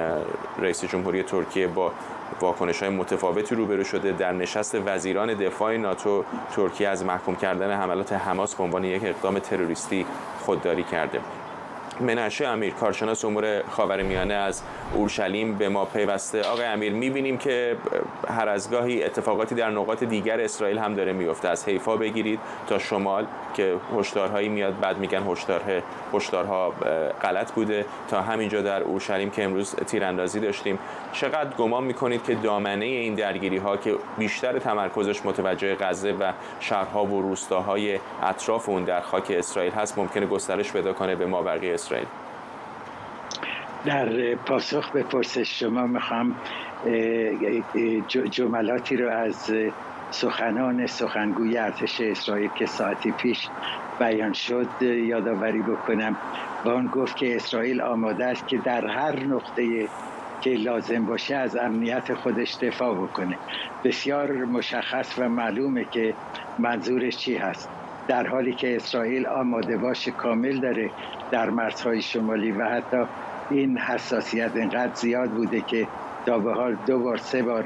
رئیس جمهوری ترکیه با واکنش‌های متفاوتی روبرو شده. در نشست وزیران دفاع ناتو ترکیه از محکوم کردن حملات حماس به عنوان یک اقدام تروریستی خودداری کرده. منشه امیر، کارشناس امور خاورمیانه از اورشلیم به ما پیوسته. آقای امیر، می‌بینیم که هر از گاهی اتفاقاتی در نقاط دیگر اسرائیل هم داره میفته، از حیفا بگیرید تا شمال که هشدارهایی میاد بعد میگن هشدارها غلط بوده، تا همینجا در اورشلیم که امروز تیراندازی داشتیم. چقدر گمان میکنید که دامنه این درگیری‌ها که بیشتر تمرکزش متوجه غزه و شهرها و روستاهای اطراف اون در خاک اسرائیل هست ممکنه گسترش پیدا کنه به مابقی اسرائیل؟ در پاسخ به پرسش شما میخوام جملاتی رو از سخنگوی ارتش اسرائیل که ساعتی پیش بیان شد یادآوری بکنم. و اون گفت که اسرائیل آماده است که در هر نقطه که لازم باشه از امنیت خودش دفاع بکنه. بسیار مشخص و معلومه که منظورش چی هست، در حالی که اسرائیل آماده باش کامل داره در مرزهای شمالی و حتی این حساسیت اینقدر زیاد بوده که تا به حال 2 بار 3 بار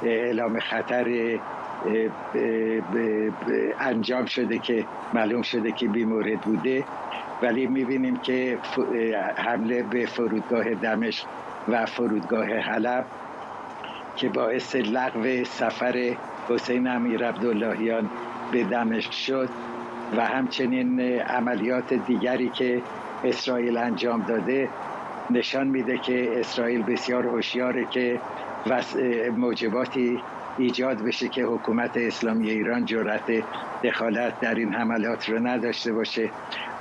اعلام خطر انجام شده که معلوم شده که بیمورد بوده. ولی میبینیم که حمله به فرودگاه دمشق و فرودگاه حلب که باعث لغو سفر حسین امیرعبداللهیان به دمشق شد و همچنین عملیات دیگری که اسرائیل انجام داده نشان میده که اسرائیل بسیار هوشیاره که موجباتی ایجاد بشه که حکومت اسلامی ایران جرأت دخالت در این حملات رو نداشته باشه.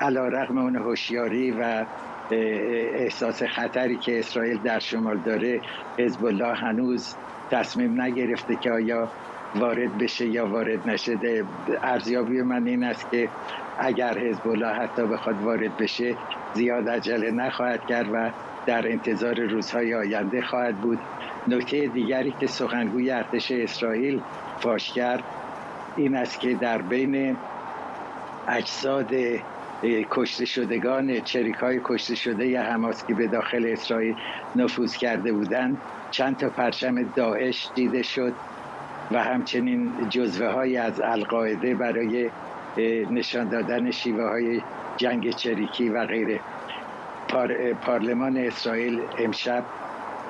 علیرغم اون هوشیاری و احساس خطری که اسرائیل در شمال داره، حزب الله هنوز تصمیم نگرفته که آیا وارد بشه یا وارد نشه. ارزیابی من این است که اگر حزب الله حتی بخواد وارد بشه زیاد عجله نخواهد کرد و در انتظار روزهای آینده خواهد بود. نکته دیگری که سخنگوی ارتش اسرائیل فاش کرد این است که در بین اجساد کشته شدگان چریک‌های کشته شده حماس که به داخل اسرائیل نفوذ کرده بودند چند تا پرچم داعش دیده شد و همچنین جزوه‌هایی از القاعده برای نشان دادن شیوه‌های جنگ چریکی و غیره. پارلمان اسرائیل امشب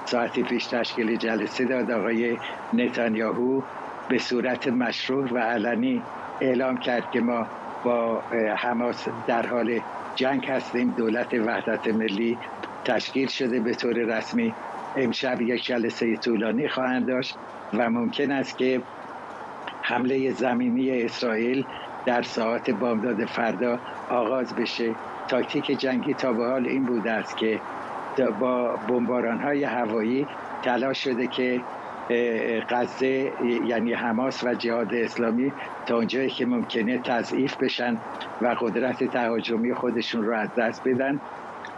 ساعتی پیش تشکیل جلسه داد. آقای نتانیاهو به صورت مشروع و علنی اعلام کرد که ما با حماس در حال جنگ هستیم. دولت وحدت ملی تشکیل شده به طور رسمی. امشب یک جلسه طولانی خواهند داشت و ممکن است که حمله زمینی اسرائیل در ساعات بامداد فردا آغاز بشه. تاکتیک جنگی تا به حال این بوده است که با بمباران‌های هوایی تلاش شده که غزه یعنی حماس و جهاد اسلامی تا اونجایی که ممکنه تضعیف بشن و قدرت تهاجمی خودشون رو از دست بدن.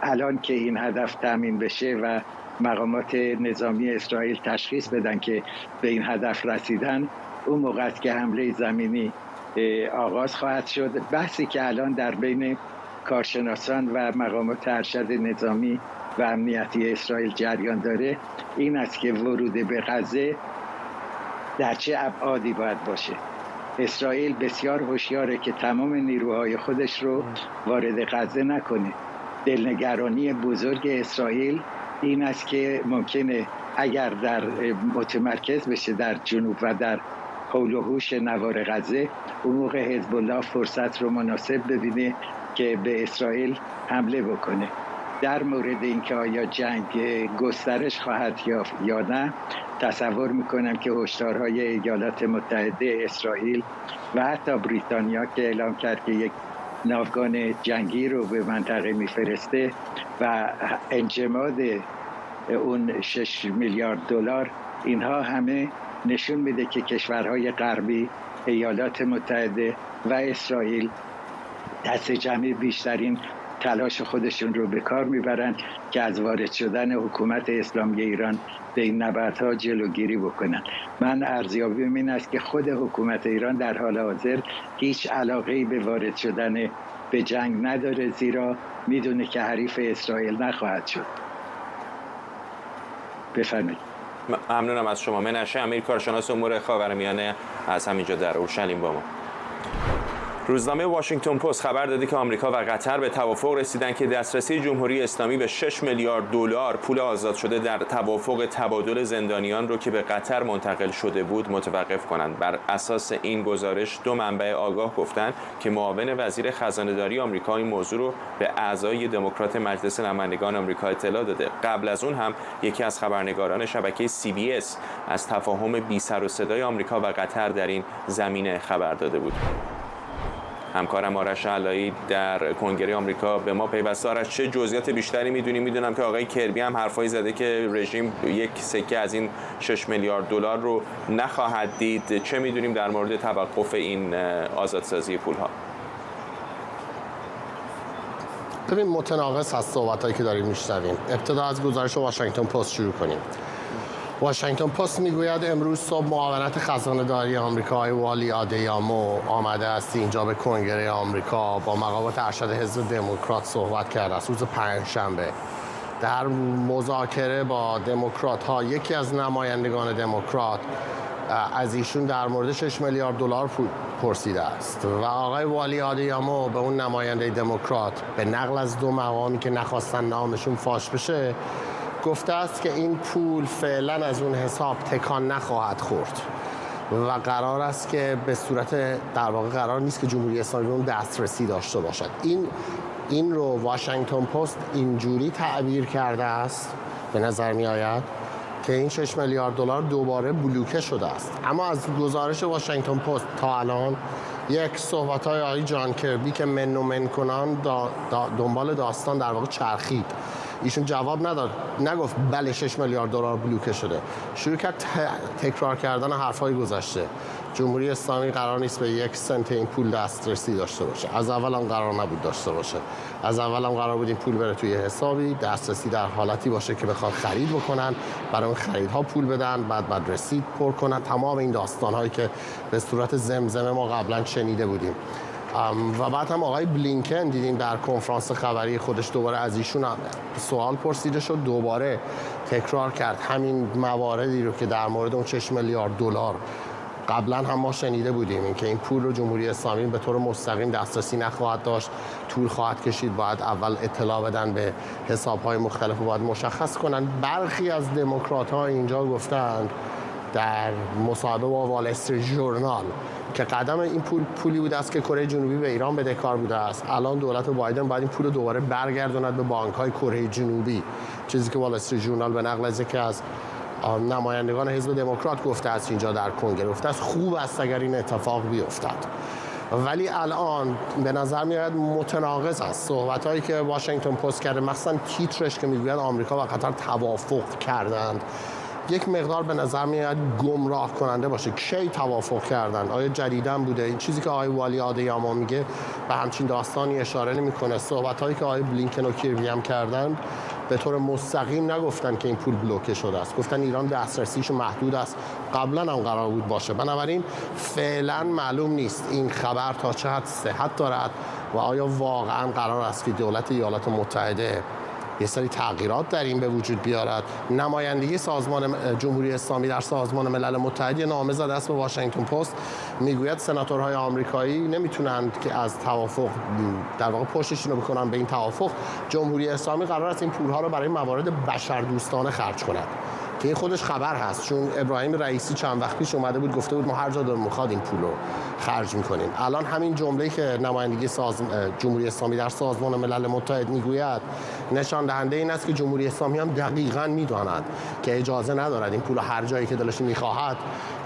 الان که این هدف تامین بشه و مقامات نظامی اسرائیل تشخیص بدن که به این هدف رسیدن، اون موقع که حمله زمینی آغاز خواهد شد. بحثی که الان در بین کارشناسان و مقامات ارشد نظامی و امنیتی اسرائیل جریان داره این است که ورود به غزه در چه ابعادی باید باشه. اسرائیل بسیار هوشیاره که تمام نیروهای خودش رو وارد غزه نکنه. دلنگرانی بزرگ اسرائیل این است که ممکنه اگر در متمرکز بشه در جنوب و در حول و حوش نوار غزه، اون موقع حزب الله فرصت رو مناسب ببینه که به اسرائیل حمله بکنه. در مورد اینکه آیا جنگ گسترش خواهد یافت یا نه، تصور میکنم که هشدارهای ایالات متحده، اسرائیل و حتی بریتانیا که اعلام کرد که یک ناوگان جنگی رو به منطقه میفرسته و انجماد اون 6 میلیارد دلار، اینها همه نشون میده که کشورهای غربی، ایالات متحده و اسرائیل دست جمعی بیشترین تلاش خودشون رو به کار میبرن که از وارد شدن حکومت اسلامی ایران به این نبردها جلوگیری بکنن. من ارزیابیم این است که خود حکومت ایران در حال حاضر هیچ علاقه‌ای به وارد شدن به جنگ نداره، زیرا میدونه که حریف اسرائیل نخواهد شد. بفرمایید. ممنونم از شما. منشه امیر، کارشناس امور خاورمیانه از همینجا در اورشلیم با ما. روزنامه واشنگتن پست خبر داده که آمریکا و قطر به توافق رسیدن که دسترسی جمهوری اسلامی به 6 میلیارد دلار پول آزاد شده در توافق تبادل زندانیان رو که به قطر منتقل شده بود متوقف کنند. بر اساس این گزارش دو منبع آگاه گفتند که معاون وزیر خزانه‌داری آمریکا این موضوع رو به اعضای دموکرات مجلس نمایندگان آمریکا اطلاع داده. قبل از اون هم یکی از خبرنگاران شبکه CBS از تفاهم بی سر و صدای آمریکا و قطر در این زمینه خبر داده بود. همکارم آرش علایی در کنگره آمریکا به ما پیوسته. آرش، چه جزئیات بیشتری میدونیم؟ میدونم که آقای کربی هم حرفایی زده که رژیم یک سکه از این 6 میلیارد دلار رو نخواهد دید. چه میدونیم در مورد توقف این آزادسازی پولها؟ ببین، متناقض هست صحبتایی که داریم میشنویم. ابتدا از گزارش واشنگتن پست شروع کنیم. واشنگتن پست میگوید امروز صبح معاونت خزانه‌داری آمریکا والی آدیامو آمده است اینجا به کنگره آمریکا با مقامات ارشد حزب دموکرات صحبت کرده است. روز پنجشنبه در مذاکره با دموکرات ها یکی از نمایندگان دموکرات از ایشون در مورد 6 میلیارد دلار پرسیده است و آقای والی آدیامو به اون نماینده دموکرات به نقل از دو مقامی که نخواستن نامشون فاش بشه گفته است که این پول فعلا از اون حساب تکان نخواهد خورد و قرار است که به صورت در واقع قرار نیست که جمهوری اسلامی اون دسترسی داشته باشد. این رو واشنگتن پست اینجوری تعبیر کرده است به نظر می آید که این 6 میلیارد دلار دوباره بلوکه شده است. اما از گزارش واشنگتن پست تا الان یک صحبت‌های آقای جان کربی که من کنان دنبال داستان در واقع چرخید. ایشون جواب نداد، نگفت بله 6 میلیارد دلار بلوکه شده. شروع کرد تکرار کردن حرفای گذشته. جمهوری اسلامی قرار نیست به 1 سنت این پول دسترسی داشته باشه. از اول هم قرار نبود داشته باشه. از اول هم قرار بود این پول بره توی حسابی، دسترسی در حالتی باشه که بخوان خرید بکنن، برای اون خریدها پول بدن، بعد رسید پر کنن. تمام این داستان‌هایی که به صورت زمزمه ما قبلا شنیده بودیم. و بعد هم آقای بلینکن دیدیم در کنفرانس خبری خودش دوباره از ایشون سوال پرسیده شد، دوباره تکرار کرد همین مواردی رو که در مورد اون 6 میلیارد دلار قبلا هم ما شنیده بودیم، این که این پول رو جمهوری اسلامی به طور مستقیم دسترسی نخواهد داشت، طول خواهد کشید، باید اول اطلاع بدن به حساب‌های مختلف و باید مشخص کنن. برخی از دموکرات‌ها اینجا گفتند در مصاحبه با وال استریت ژورنال که قدم این پولی بوده است که کره جنوبی به ایران بدهکار بوده است. الان دولت بایدن باید این پول رو دوباره برگرداند به بانک‌های کره جنوبی، چیزی که وال استریت ژورنال به نقل از یکی از نمایندگان حزب دموکرات گفته است اینجا در کنگره، گفته است خوب است اگر این اتفاق بیفتد. ولی الان به نظر میاد متناقض است صحبتایی که واشنگتن پست کرده، مثلا تیترش که میگوید آمریکا و قطر توافق کردند، یک مقدار به نظر میاد گمراه کننده باشه. کی توافق کردن؟ آیا جدیداً بوده؟ این چیزی که آقای والی آدیامو میگه به همچین داستانی اشاره نمیکنه. صحبتایی که آقای بلینکن و کربی هم کردن به طور مستقیم نگفتن که این پول بلوکه شده است، گفتن ایران دسترسیش محدود است، قبلا هم قرار بود باشه. بنابراین فعلا معلوم نیست این خبر تا چه حد صحت دارد و آیا واقعا قرار است که دولت ایالات متحده یه سری تغییرات در این به وجود بیارد. نمایندگی سازمان جمهوری اسلامی در سازمان ملل متحد نامه زده است به واشنگتن پست، میگوید سناتورهای آمریکایی نمیتونند که از توافق در واقع پشتشون رو بکنن به این توافق. جمهوری اسلامی قرار است این پولها رو برای موارد بشردوستانه خرج کند که این خودش خبر هست، چون ابراهیم رئیسی چند وقت پیش اومده بود گفته بود ما هر جا دلمون میخواد این پول رو خرج میکنیم. الان همین جمله‌ای که نمایندگی جمهوری اسلامی در سازمان ملل متحد میگوید نشان دهنده این است که جمهوری اسلامی هم دقیقاً میداند که اجازه ندارد این پول هر جایی که دلش میخواهد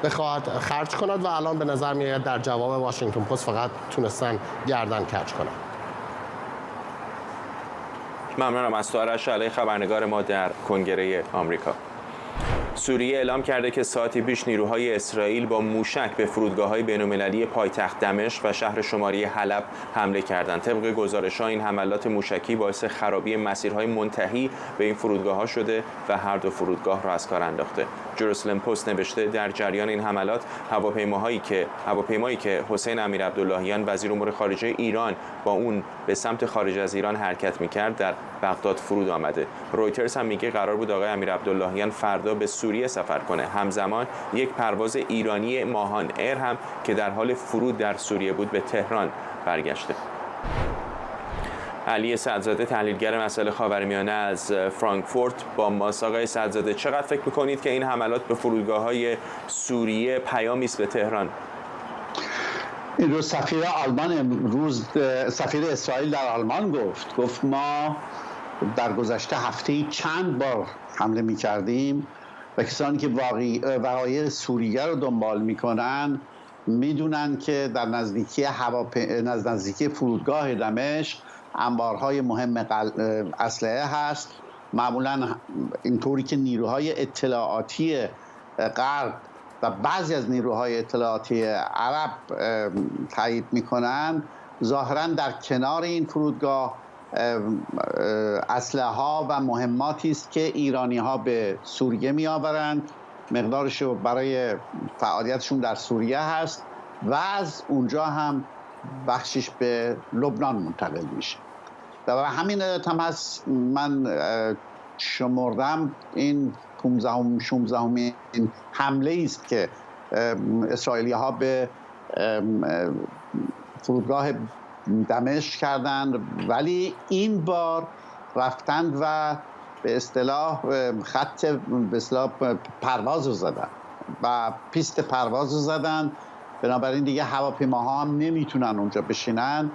بخواد خرج کند و الان به نظر میاد در جواب واشنگتن پست فقط تونستن گردن کج کنند. ممنونم از تو آرش علایی، خبرنگار ما در کنگره آمریکا. سوریه اعلام کرده که ساعتی پیش نیروهای اسرائیل با موشک به فرودگاه‌های بین‌المللی پایتخت دمشق و شهر شمالی حلب حمله کردند. طبق گزارش‌ها این حملات موشکی باعث خرابی مسیرهای منتهی به این فرودگاه‌ها شده و هر دو فرودگاه را از کار انداخته. جروسلم پست نوشته در جریان این حملات هواپیمایی که حسین امیرعبداللهیان وزیر امور خارجه ایران با اون به سمت خارج از ایران حرکت می‌کرد در بغداد فرود آمده. رویترز هم میگه قرار بود آقای امیرعبداللهیان فردا به سوریه سفر کنه. همزمان یک پرواز ایرانی ماهان ایر هم که در حال فرود در سوریه بود به تهران برگشته. علی سعدزاده تحلیلگر مسائل خاورمیانه از فرانکفورت با ماست. آقای سعدزاده چقدر فکر می‌کنید که این حملات به فرودگاه‌های سوریه پیامی است به تهران؟ این روز سفیر اسرائیل در آلمان گفت ما در گذشته هفته چند بار حمله می‌کردیم و کسانی که وقایع سوریه رو دنبال می‌کنن می‌دونن که در نزدیکی فرودگاه دمشق انبارهای مهم اسلحه هست. معمولا اینطوری که نیروهای اطلاعاتی غرب و بعضی از نیروهای اطلاعاتی عرب تایید میکنن، ظاهرا در کنار این فرودگاه اسلحه ها و مهماتی است که ایرانی ها به سوریه می آورند، مقدارش برای فعالیتشون در سوریه هست و از اونجا هم بخشش به لبنان منتقل میشه. و همین علت هم هست من شمردم این 15 حمله است که اسرائیلی ها به فرودگاه دمشق کردند، ولی این بار رفتند و به اصطلاح خط به اصطلاح پرواز رو زدن و پیست پرواز رو زدن. بنابراین دیگه هواپیماها هم نمیتونن اونجا بشینن.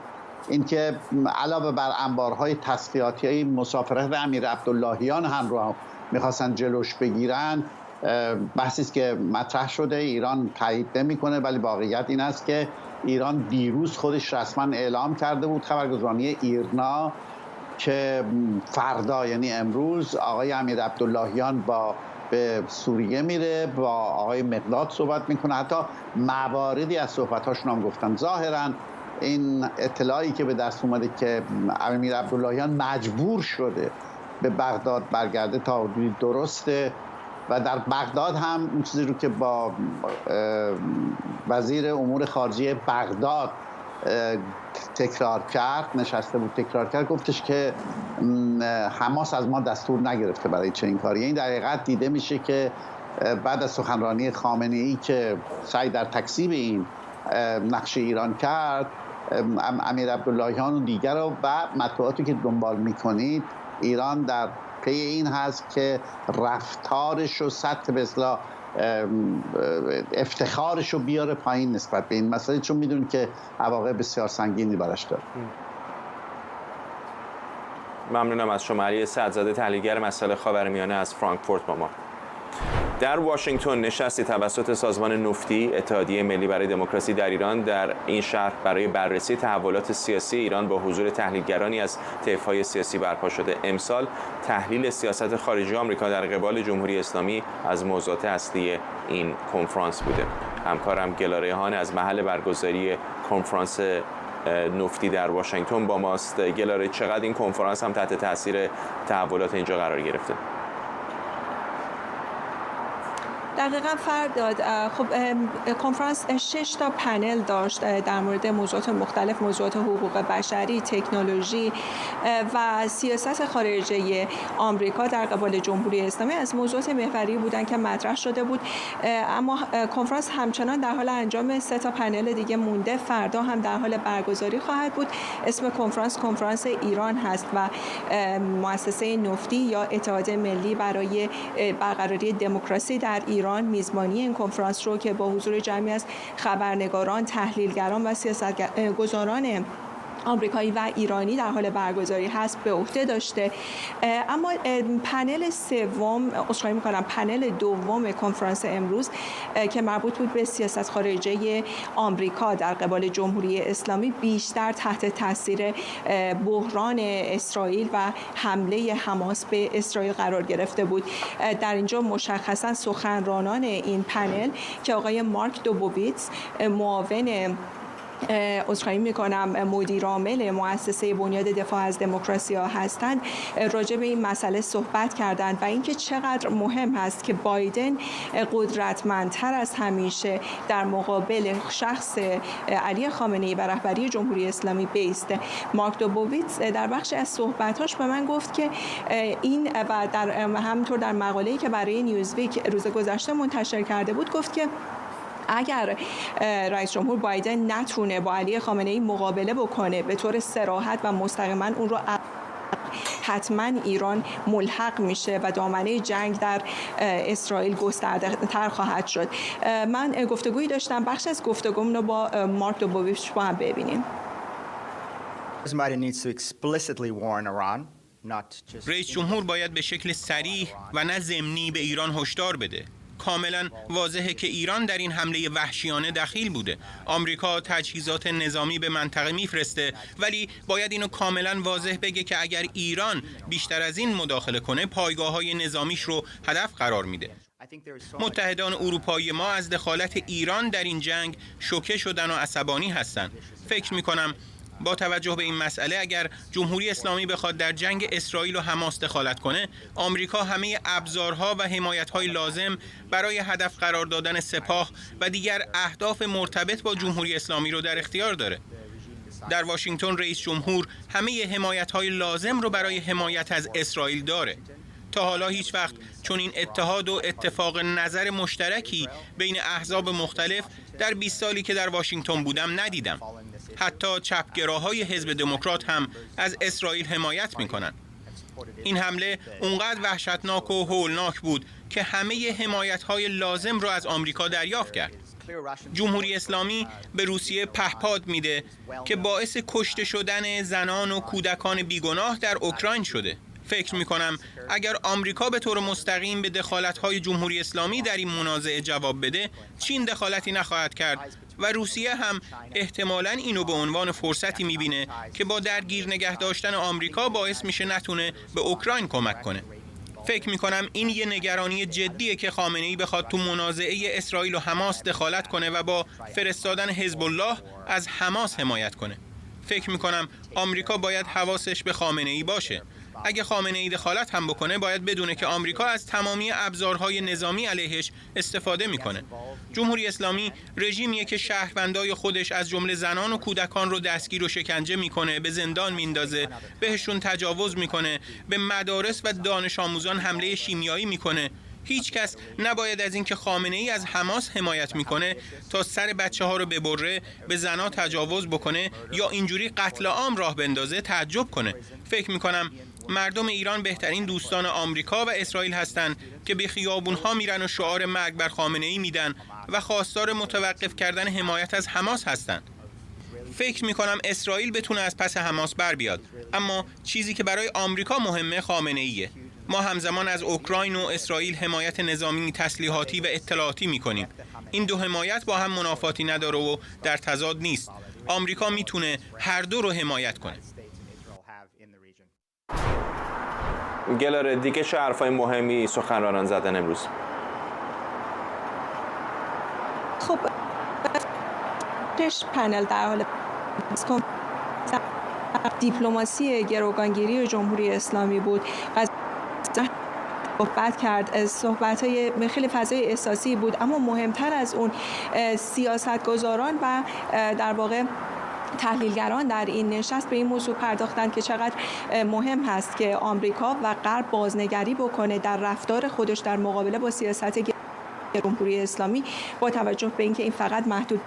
اینکه علاوه بر انبارهای تسلیحاتی مسافرت امیرعبداللهیان هم رو میخواستن جلوش بگیرن، بحثی است که مطرح شده. ایران تایید نمیکنه، ولی واقعیت این است که ایران دیروز خودش رسما اعلام کرده بود، خبرگزاری ایرنا، که فردا یعنی امروز آقای امیرعبداللهیان به سوریه میره، با آقای مقداد صحبت میکنه. حتی مواردی از صحبتاشون هم گفتن. ظاهرا این اطلاعی که به دست اومده که امیرعبداللهیان مجبور شده به بغداد برگرده تا حدودی درسته و در بغداد هم اون چیزی رو که با وزیر امور خارجه بغداد تکرار کرد، نشسته بود تکرار کرد، گفتش که حماس از ما دستور نگرفته برای چنین کاری. این در حقیقت دیده میشه که بعد از سخنرانی خامنه‌ای که سعی در تکذیب این نقش ایران کرد، امیرعبداللهیان و دیگر و مطبوعاتی که دنبال میکنید، ایران در پی این هست که رفتارش و سطح به اصطلاح افتخارش رو بیاره پایین نسبت به این مسئله، چون میدونید که عواقب بسیار سنگینی براش داره. ممنونم از شما علی سعدزاده تحلیلگر مسائل خاورمیانه از فرانکفورت با ما. در واشنگتن نشستی توسط سازمان نفتی اتحادیه ملی برای دموکراسی در ایران در این شهر برای بررسی تحولات سیاسی ایران با حضور تحلیلگرانی از طیف‌های سیاسی برپا شده. امسال تحلیل سیاست خارجی آمریکا در قبال جمهوری اسلامی از موضوعات اصلی این کنفرانس بوده. همکارم گلا ریحان از محل برگزاری کنفرانس نفتی در واشنگتن با ماست. گلا، چقدر این کنفرانس هم تحت تاثیر تحولات اینجا قرار گرفته؟ دقیقاً فرداد. خب کنفرانس 6 تا پنل داشت در مورد موضوعات مختلف، موضوعات حقوق بشری، تکنولوژی و سیاست خارجی آمریکا در قبال جمهوری اسلامی از موضوعات محوری بودن که مطرح شده بود. اما کنفرانس همچنان در حال انجام 3 تا پنل دیگه مونده. فردا هم در حال برگزاری خواهد بود. اسم کنفرانس ایران هست و مؤسسه نفتی یا اتحادیه ملی برای برقراری دموکراسی در ایران میزبانی این کنفرانس رو که با حضور جمعی از خبرنگاران، تحلیلگران و سیاستگزاران آمریکایی و ایرانی در حال برگزاری هست به عهده داشته. اما پنل سوم، عذرخواهی می‌کنم، پنل دوم کنفرانس امروز که مربوط بود به سیاست خارجی آمریکا در قبال جمهوری اسلامی، بیشتر تحت تاثیر بحران اسرائیل و حمله حماس به اسرائیل قرار گرفته بود. در اینجا مشخصا سخنرانان این پنل که آقای مارک دوبوویتز، معاون عذرخواهی میکنم مدیر عامل مؤسسه بنیاد دفاع از دموکراسی ها هستند، راجع به این مسئله صحبت کردند و اینکه چقدر مهم هست که بایدن قدرتمندتر از همیشه در مقابل شخص علی خامنه‌ای و رهبری جمهوری اسلامی بایسته. مارک دوبوویتز در بخشی از صحبتاش به من گفت که این و همینطور در مقاله‌ای که برای نیوزویک روز گذشته منتشر کرده بود، گفت که اگر رئیس جمهور بایدن نتونه با علی خامنه‌ای مقابله بکنه به طور صراحت و مستقیما اون رو، حتما ایران ملحق میشه و دامنه جنگ در اسرائیل گسترده تر خواهد شد. من گفتگویی داشتم، بخش از گفتگوم رو با مارک دوبوویتز با هم ببینیم. رئیس جمهور باید به شکل صریح و نه ضمنی به ایران هشدار بده. کاملا واضحه که ایران در این حمله وحشیانه دخیل بوده. آمریکا تجهیزات نظامی به منطقه میفرسته، ولی باید اینو کاملا واضح بگه که اگر ایران بیشتر از این مداخله کنه، پایگاه‌های نظامیش رو هدف قرار میده. متحدان اروپایی ما از دخالت ایران در این جنگ شوکه شدن و عصبانی هستند. فکر می‌کنم با توجه به این مسئله اگر جمهوری اسلامی بخواد در جنگ اسرائیل و حماس دخالت کنه، آمریکا همه ابزارها و حمایت‌های لازم برای هدف قرار دادن سپاه و دیگر اهداف مرتبط با جمهوری اسلامی رو در اختیار داره. در واشنگتن رئیس جمهور همه حمایت‌های لازم رو برای حمایت از اسرائیل داره. تا حالا هیچ وقت چون این اتحاد و اتفاق نظر مشترکی بین احزاب مختلف در 20 سالی که در واشنگتن بودم ندیدم. حتی چپگراهای حزب دموکرات هم از اسرائیل حمایت میکنن. این حمله اونقدر وحشتناک و هولناک بود که همه حمایت‌های لازم را از آمریکا دریافت کرد. جمهوری اسلامی به روسیه پهپاد میده که باعث کشته شدن زنان و کودکان بیگناه در اوکراین شده. فکر میکنم اگر آمریکا به طور مستقیم به دخالت‌های جمهوری اسلامی در این منازعه جواب بده، چین دخالتی نخواهد کرد و روسیه هم احتمالاً اینو به عنوان فرصتی میبینه که با درگیر نگه داشتن آمریکا باعث میشه نتونه به اوکراین کمک کنه. فکر میکنم این یه نگرانی جدیه که خامنه‌ای بخواد تو منازعه اسرائیل و حماس دخالت کنه و با فرستادن حزب الله از حماس حمایت کنه. فکر میکنم آمریکا باید حواسش به خامنه‌ای باشه. اگه خامنه‌ای دخالت هم بکنه، باید بدونه که آمریکا از تمامی ابزارهای نظامی علیهش استفاده میکنه. جمهوری اسلامی رژیمیه که شهروندای خودش از جمله زنان و کودکان رو دستگیر و شکنجه میکنه، به زندان میندازه، بهشون تجاوز میکنه، به مدارس و دانش آموزان حمله شیمیایی میکنه. هیچ کس نباید از اینکه خامنه‌ای از حماس حمایت میکنه تا سر بچه‌ها رو ببره، به زنا تجاوز بکنه یا اینجوری قتل عام راه بندازه تعجب کنه. فکر میکنم مردم ایران بهترین دوستان آمریکا و اسرائیل هستند که به خیابون‌ها میرن و شعار مرگ بر خامنه‌ای میدن و خواستار متوقف کردن حمایت از حماس هستند. فکر میکنم اسرائیل بتونه از پس حماس بر بیاد، اما چیزی که برای آمریکا مهمه خامنه‌ایه. ما همزمان از اوکراین و اسرائیل حمایت نظامی، تسلیحاتی و اطلاعاتی میکنیم. این دو حمایت با هم منافاتی نداره و در تضاد نیست. آمریکا میتونه هر دو رو حمایت کنه. گلاره، دیگه چه حرفای مهمی سخنرانان زدن امروز؟ خب پنل در حال دیپلماسی گروگانگیری جمهوری اسلامی بود. صحبت کرد، صحبت‌های خیلی فضای احساسی بود، اما مهمتر از اون سیاستگزاران و در واقع تحلیلگران در این نشست به این موضوع پرداختند که چقدر مهم هست که آمریکا و غرب بازنگری بکنه در رفتار خودش در مقابله با سیاست جمهوری اسلامی، با توجه به اینکه این فقط محدود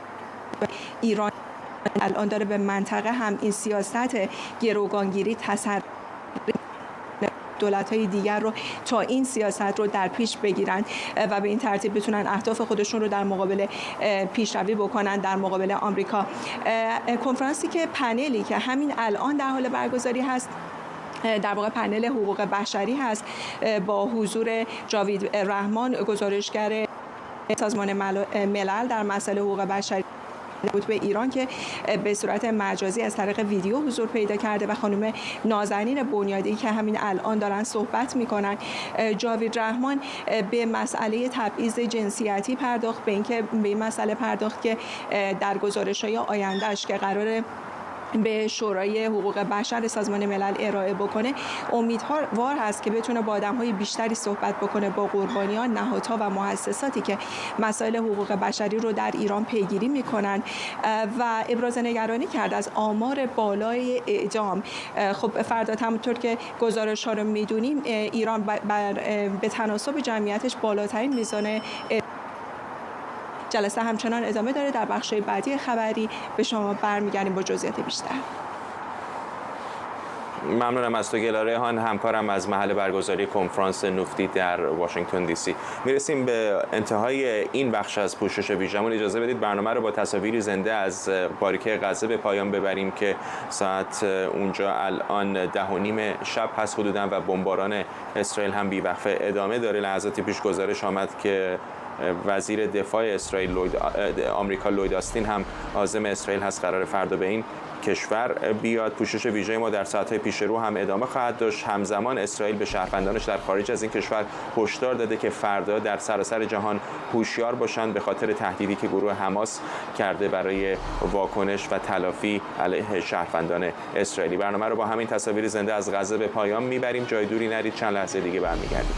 به ایران الان داره به منطقه هم این سیاست گروگانگیری تسری دولت‌های دیگر رو تا این سیاست رو در پیش بگیرن و به این ترتیب بتونن اهداف خودشون رو در مقابل پیشروی بکنن در مقابل آمریکا. کنفرانسی که پنلی که همین الان در حال برگزاری هست در واقع پنل حقوق بشری هست با حضور جاوید رحمان گزارشگر سازمان ملل در مسائل حقوق بشری بود به ایران که به صورت مجازی از طریق ویدیو حضور پیدا کرده و خانم نازنین بنیادی که همین الان دارن صحبت میکنن. جاوید رحمان به مسئله تبعیض جنسیتی پرداخت، به این مسئله پرداخت که در گزارش‌های آینده‌اش که قراره به شورای حقوق بشر سازمان ملل ارائه بکنه امیدوار هست که بتونه با آدم‌های بیشتری صحبت بکنه، با قربانیان، نهادها و مؤسساتی که مسائل حقوق بشری رو در ایران پیگیری میکنن و ابراز نگرانی کرد از آمار بالای اعدام. خب فرداد همونطور که گزارش‌ها رو میدونیم ایران به تناسب جمعیتش بالاترین میزان جلسه همچنان ادامه داره. در بخش‌های بعدی خبری به شما برمیگردیم با جزئیات بیشتر. ممنونم از تو گلا ریحان، همکارم از محل برگزاری کنفرانس نفتی در واشنگتن دی سی. میرسیم به انتهای این بخش از پوشش ویژمون. اجازه بدید برنامه رو با تصاویری زنده از باریکه غزه به پایان ببریم که ساعت اونجا الان 10:30 شب هست حدوداً و بمباران اسرائیل هم بی‌وقفه ادامه داره. لحظاتی پیش گزارش آمد که وزیر دفاع اسرائیل آمریکا لوید آستین هم عازم اسرائیل هست، قرار فردا به این کشور بیاد. پوشش ویژه ما در ساعت‌های پیش رو هم ادامه خواهد داشت. همزمان اسرائیل به شهروندانش در خارج از این کشور هشدار داده که فردا در سراسر جهان هوشیار باشند به خاطر تهدیدی که گروه حماس کرده برای واکنش و تلافی علیه شهروندان اسرائیلی. برنامه رو با همین تصاویر زنده از غزه به پایان میبریم. جای دوری نرید، چند لحظه دیگه برمیگردیم.